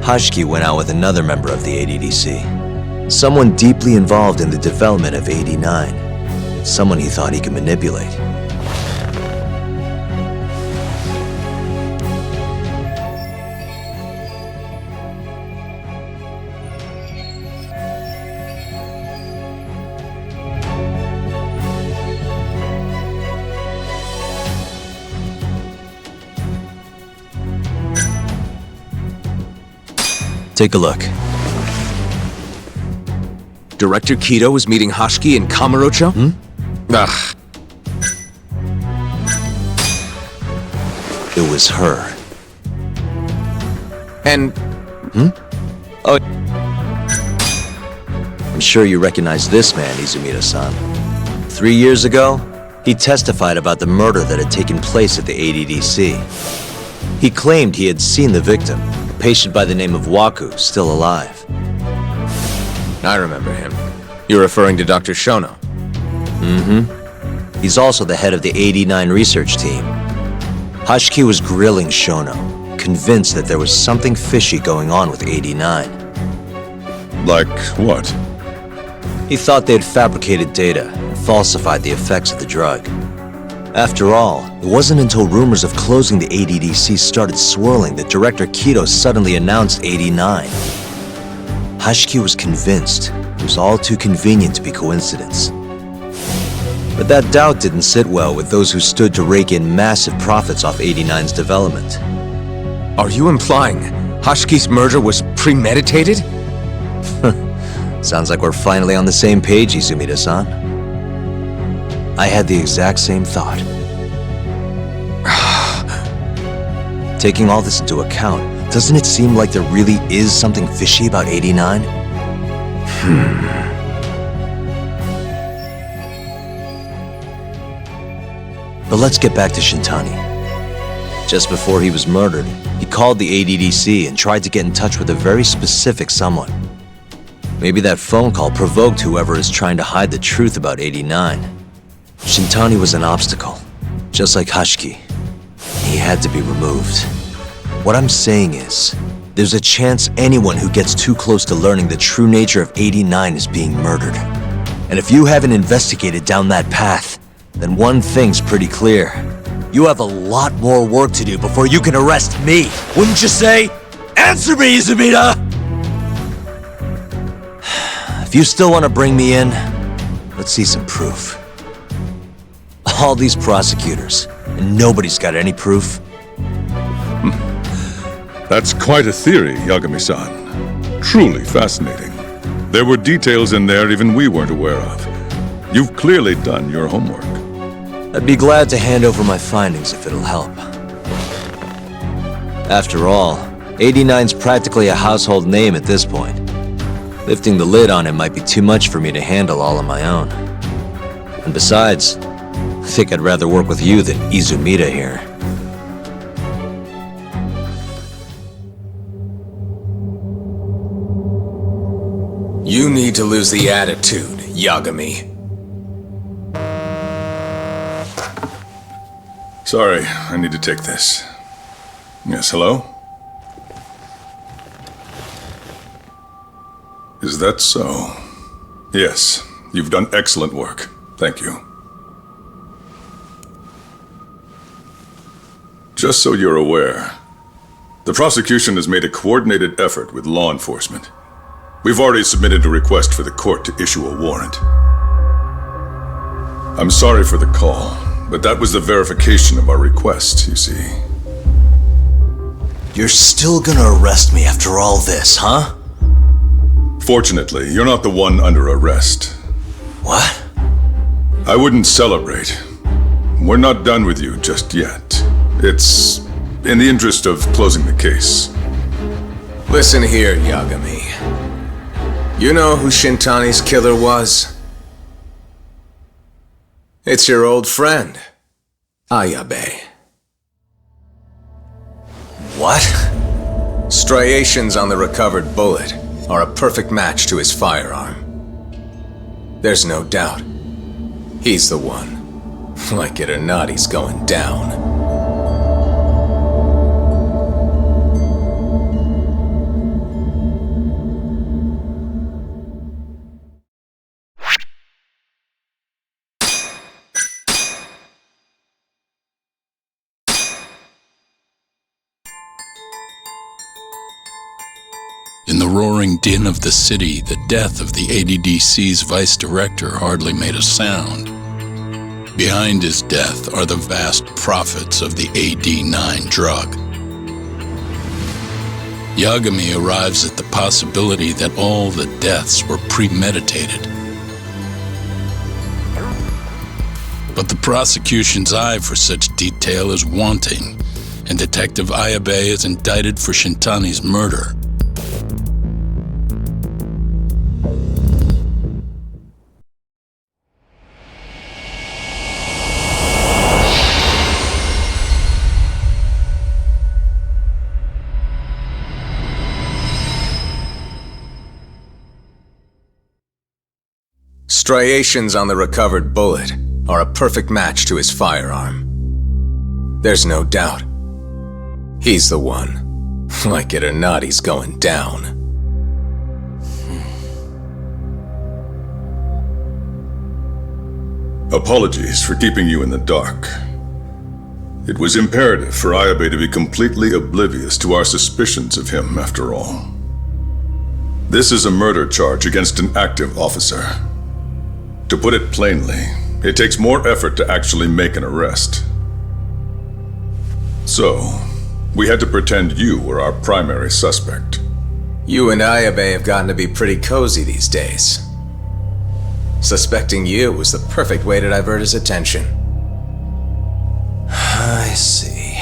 Hashiki went out with another member of the ADDC. Someone deeply involved in the development of 89. Someone he thought he could manipulate. Take a look. Director Kido was meeting Hashiki in Kamurocho? Ugh. It was her. And... Oh. I'm sure you recognize this man, Izumida-san. 3 years ago, he testified about the murder that had taken place at the ADDC. He claimed he had seen the victim, a patient by the name of Waku, still alive. I remember him. You're referring to Dr. Shono? He's also the head of the 89 research team. Hashiki was grilling Shono, convinced that there was something fishy going on with 89. Like what? He thought they'd fabricated data and falsified the effects of the drug. After all, it wasn't until rumors of closing the ADDC started swirling that Director Kido suddenly announced 89. Hashiki was convinced it was all too convenient to be coincidence. But that doubt didn't sit well with those who stood to rake in massive profits off 89's development. Are you implying Hashiki's murder was premeditated? Sounds like we're finally on the same page, Izumida-san. I had the exact same thought. Taking all this into account, doesn't it seem like there really is something fishy about 89? But let's get back to Shintani. Just before he was murdered, he called the ADDC and tried to get in touch with a very specific someone. Maybe that phone call provoked whoever is trying to hide the truth about 89. Shintani was an obstacle, just like Hashiki. He had to be removed. What I'm saying is, there's a chance anyone who gets too close to learning the true nature of 89 is being murdered. And if you haven't investigated down that path, then one thing's pretty clear. You have a lot more work to do before you can arrest me, wouldn't you say? Answer me, Izumida! If you still want to bring me in, let's see some proof. All these prosecutors, and nobody's got any proof. That's quite a theory, Yagami-san. Truly fascinating. There were details in there even we weren't aware of. You've clearly done your homework. I'd be glad to hand over my findings if it'll help. After all, 89's practically a household name at this point. Lifting the lid on him might be too much for me to handle all on my own. And besides, I think I'd rather work with you than Izumida here. You need to lose the attitude, Yagami. Sorry, I need to take this. Yes, hello? Is that so? Yes, you've done excellent work. Thank you. Just so you're aware, the prosecution has made a coordinated effort with law enforcement. We've already submitted a request for the court to issue a warrant. I'm sorry for the call, but that was the verification of our request, you see. You're still gonna arrest me after all this, huh? Fortunately, you're not the one under arrest. What? I wouldn't celebrate. We're not done with you just yet. It's in the interest of closing the case. Listen here, Yagami. You know who Shintani's killer was? It's your old friend, Ayabe. What? Striations on the recovered bullet are a perfect match to his firearm. There's no doubt. He's the one. Like it or not, he's going down. In the roaring din of the city, the death of the ADDC's vice director hardly made a sound. Behind his death are the vast profits of the AD9 drug. Yagami arrives at the possibility that all the deaths were premeditated. But the prosecution's eye for such detail is wanting, and Detective Ayabe is indicted for Shintani's murder. Striations on the recovered bullet are a perfect match to his firearm. There's no doubt. He's the one. Like it or not, he's going down. Apologies for keeping you in the dark. It was imperative for Ayabe to be completely oblivious to our suspicions of him, after all. This is a murder charge against an active officer. To put it plainly, it takes more effort to actually make an arrest. So, we had to pretend you were our primary suspect. You and Ayabe have gotten to be pretty cozy these days. Suspecting you was the perfect way to divert his attention. I see.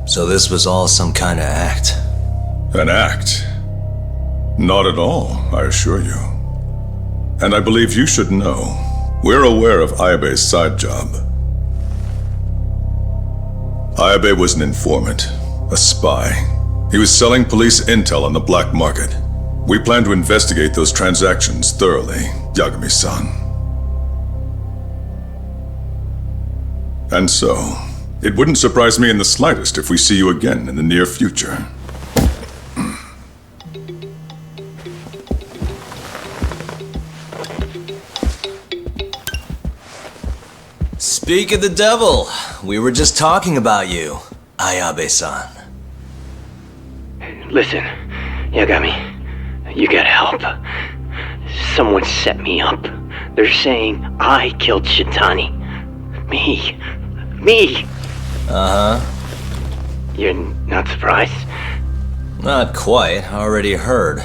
So this was all some kind of act? An act? Not at all, I assure you. And I believe you should know, we're aware of Ayabe's side job. Ayabe was an informant, a spy. He was selling police intel on the black market. We plan to investigate those transactions thoroughly, Yagami-san. And so, it wouldn't surprise me in the slightest if we see you again in the near future. Speak of the devil, we were just talking about you, Ayabe-san. Listen, Yagami, you gotta help. Someone set me up. They're saying I killed Shintani. Me. Uh-huh. You're not surprised? Not quite, already heard.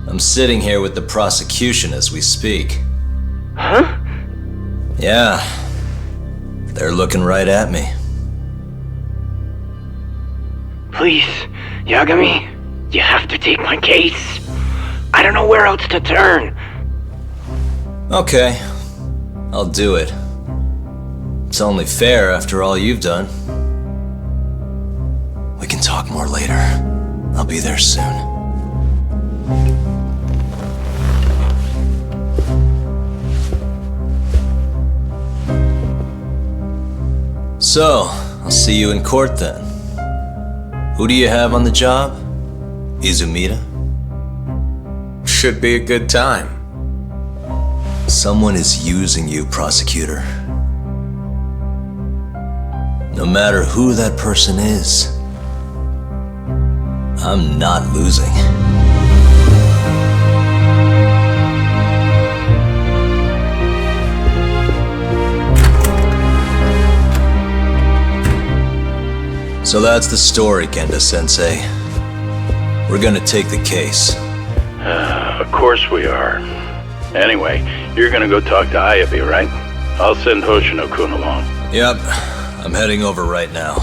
I'm sitting here with the prosecution as we speak. Huh? Yeah. They're looking right at me. Please, Yagami, You have to take my case. I don't know where else to turn. Okay, I'll do it. It's only fair after all you've done. We can talk more later. I'll be there soon. So, I'll see you in court then. Who do you have on the job? Izumida? Should be a good time. Someone is using you, prosecutor. No matter who that person is, I'm not losing. So that's the story, Genda-sensei. We're gonna take the case. Of course we are. Anyway, you're gonna go talk to Ayabe, right? I'll send Hoshino-kun along. Yep, I'm heading over right now.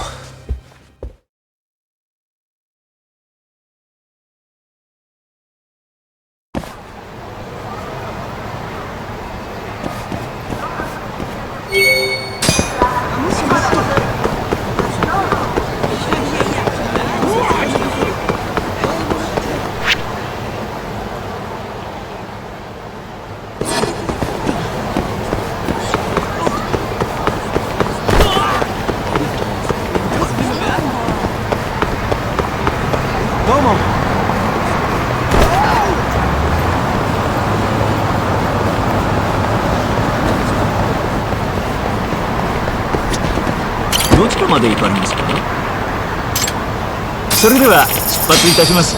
それでは出発いたします。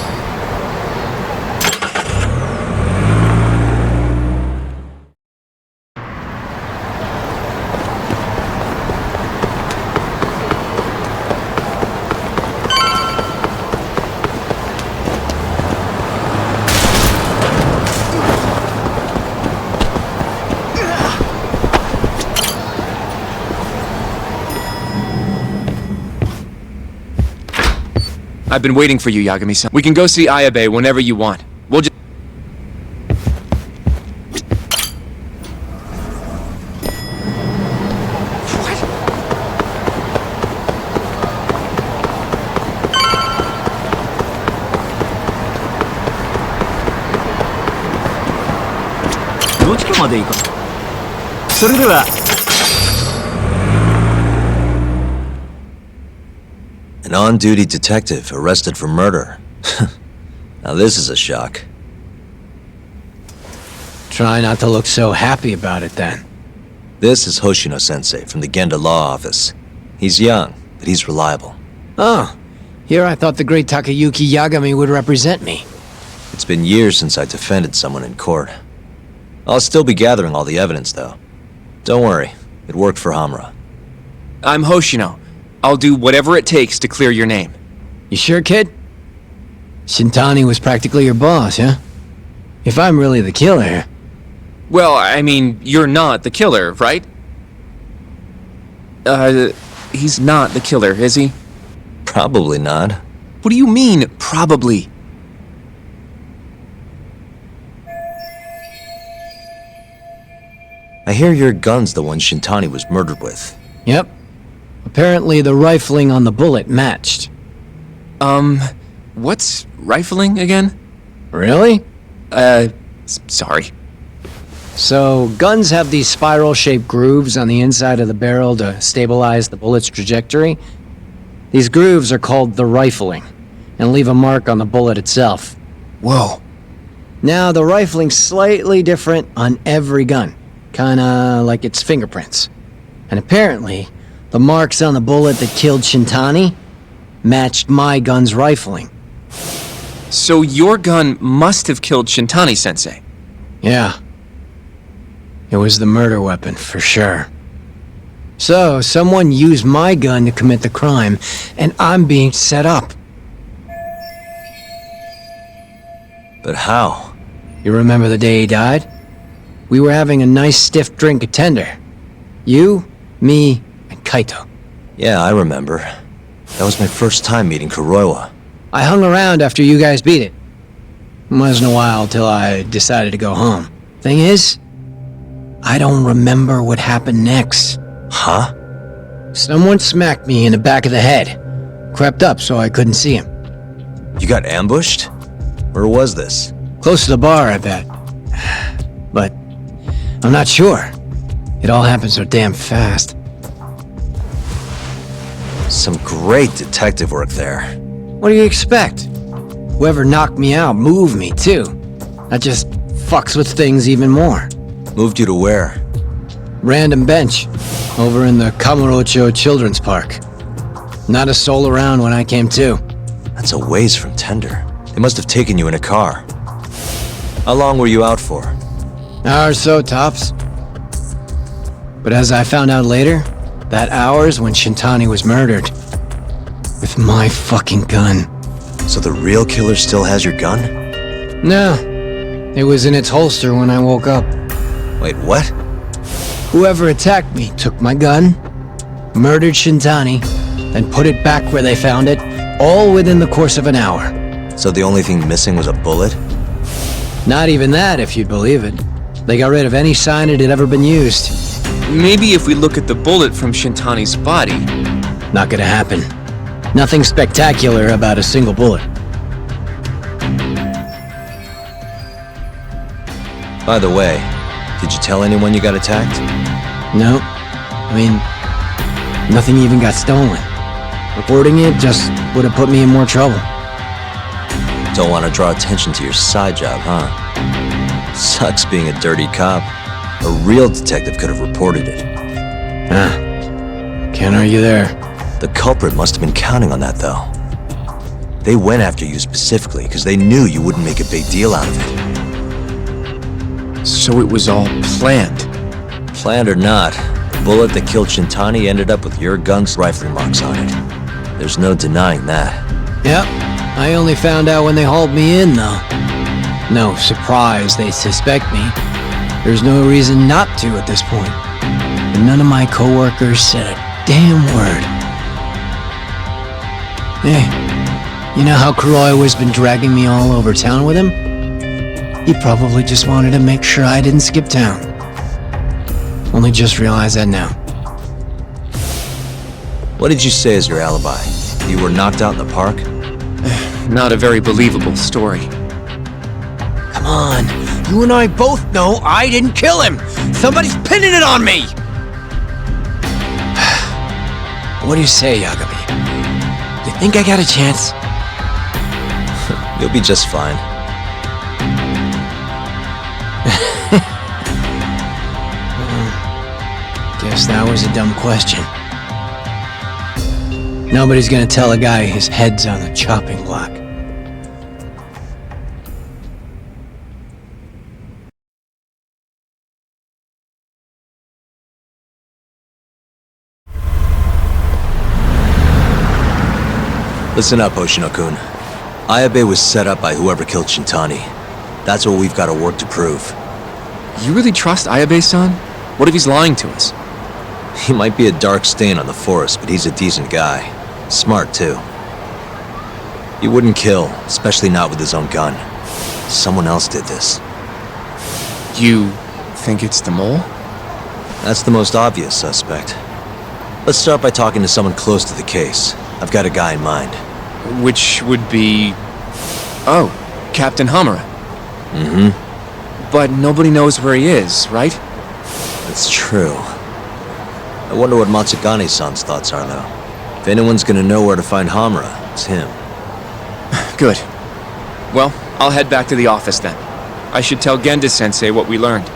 I've been waiting for you, Yagami-san. We can go see Ayabe whenever you want. We'll just... An on-duty detective arrested for murder. Now this is a shock. Try not to look so happy about it then. This is Hoshino-sensei from the Genda Law Office. He's young, but he's reliable. Oh, here I thought the great Takayuki Yagami would represent me. It's been years since I defended someone in court. I'll still be gathering all the evidence, though. Don't worry, it worked for Hamura. I'm Hoshino. I'll do whatever it takes to clear your name. You sure, kid? Shintani was practically your boss, huh? If I'm really the killer... Well, I mean, you're not the killer, right? He's not the killer, is he? Probably not. What do you mean, probably? I hear your gun's the one Shintani was murdered with. Yep. Apparently the rifling on the bullet matched. What's rifling again? Really? Sorry. So, guns have these spiral-shaped grooves on the inside of the barrel to stabilize the bullet's trajectory. These grooves are called the rifling, and leave a mark on the bullet itself. Whoa. Now, the rifling's slightly different on every gun, kinda like its fingerprints. And apparently, the marks on the bullet that killed Shintani matched my gun's rifling. So your gun must have killed Shintani-sensei? Yeah. It was the murder weapon, for sure. So, someone used my gun to commit the crime, and I'm being set up. But how? You remember the day he died? We were having a nice stiff drink at Tender. You, me, and Kaito. Yeah, I remember. That was my first time meeting Kuroiwa. I hung around after you guys beat it. It wasn't a while till I decided to go home. Thing is, I don't remember what happened next. Huh? Someone smacked me in the back of the head. Crept up so I couldn't see him. You got ambushed? Where was this? Close to the bar, I bet. But I'm not sure. It all happened so damn fast. Some great detective work there. What do you expect? Whoever knocked me out moved me, too. That just fucks with things even more. Moved you to where? Random bench, over in the Kamurocho Children's Park. Not a soul around when I came to. That's a ways from Tender. They must have taken you in a car. How long were you out for? Hour or so, tops. But as I found out later, that hour's when Shintani was murdered. With my fucking gun. So the real killer still has your gun? No. It was in its holster when I woke up. Wait, what? Whoever attacked me took my gun, murdered Shintani, then put it back where they found it, all within the course of an hour. So the only thing missing was a bullet? Not even that, if you'd believe it. They got rid of any sign it had ever been used. Maybe if we look at the bullet from Shintani's body... Not gonna happen. Nothing spectacular about a single bullet. By the way, did you tell anyone you got attacked? No. I mean, nothing even got stolen. Reporting it just would have put me in more trouble. Don't want to draw attention to your side job, huh? Sucks being a dirty cop. A real detective could have reported it. Can't argue there. The culprit must have been counting on that, though. They went after you specifically because they knew you wouldn't make a big deal out of it. So it was all planned? Planned or not, the bullet that killed Shintani ended up with your gun's rifling marks on it. There's no denying that. Yep. I only found out when they hauled me in, though. No surprise they suspect me. There's no reason not to at this point. And none of my coworkers said a damn word. Hey, you know how Kuroi has been dragging me all over town with him? He probably just wanted to make sure I didn't skip town. Only just realized that now. What did you say as your alibi? You were knocked out in the park? Not a very believable story. Come on, you and I both know I didn't kill him! Somebody's pinning it on me! What do you say, Yagami? You think I got a chance? You'll be just fine. Guess that was a dumb question. Nobody's gonna tell a guy his head's on the chopping block. Listen up, Hoshino-kun. Ayabe was set up by whoever killed Shintani. That's what we've got to work to prove. You really trust Ayabe-san? What if he's lying to us? He might be a dark stain on the force, but he's a decent guy. Smart, too. He wouldn't kill, especially not with his own gun. Someone else did this. You think it's the mole? That's the most obvious suspect. Let's start by talking to someone close to the case. I've got a guy in mind. Which would be... Oh, Captain Hamura. Mm-hmm. But nobody knows where he is, right? That's true. I wonder what Matsugane-san's thoughts are, though. If anyone's gonna know where to find Hamura, it's him. Good. Well, I'll head back to the office then. I should tell Genda-sensei what we learned.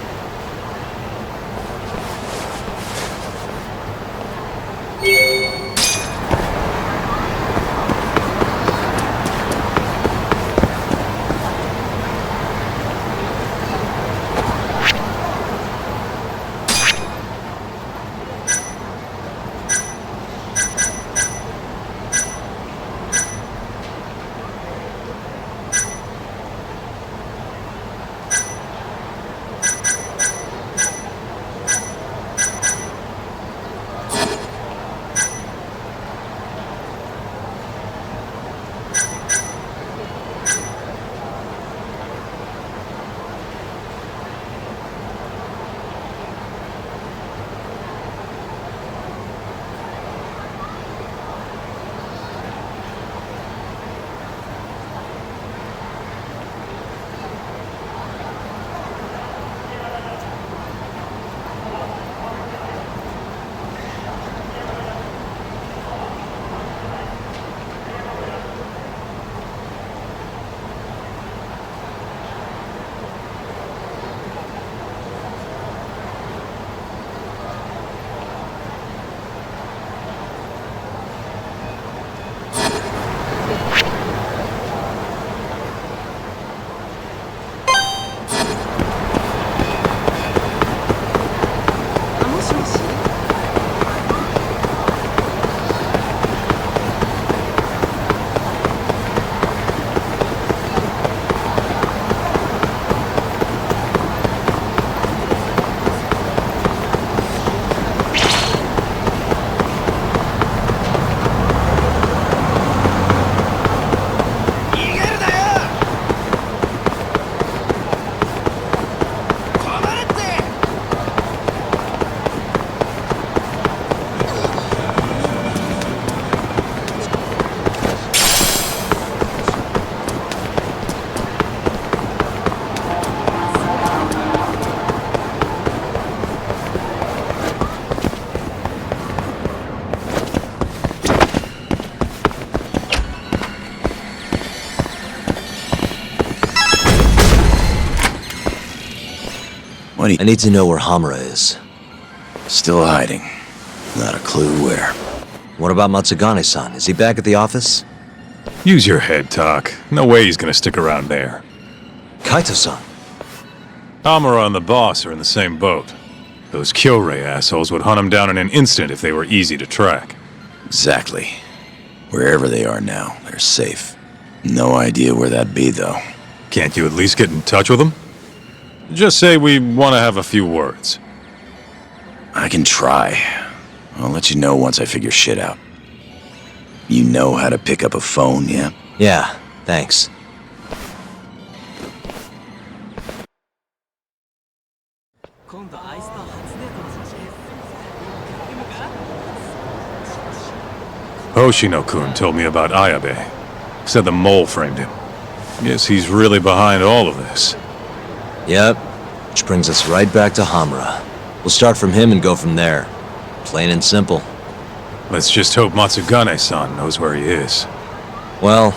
What do you... I need to know where Hamura is. Still hiding. Not a clue where. What about Matsugane-san? Is he back at the office? Use your head, Tak. No way he's gonna stick around there. Kaito-san. Hamura and the boss are in the same boat. Those Kyorei assholes would hunt him down in an instant if they were easy to track. Exactly. Wherever they are now, they're safe. No idea where that'd be, though. Can't you at least get in touch with them? Just say we want to have a few words. I can try. I'll let you know once I figure shit out. You know how to pick up a phone, yeah? Yeah, thanks. Hoshino-kun told me about Ayabe. Said the mole framed him. Guess he's really behind all of this. Yep. Which brings us right back to Hamura. We'll start from him and go from there. Plain and simple. Let's just hope Matsugane-san knows where he is. Well,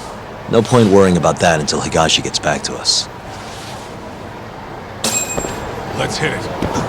no point worrying about that until Higashi gets back to us. Let's hit it.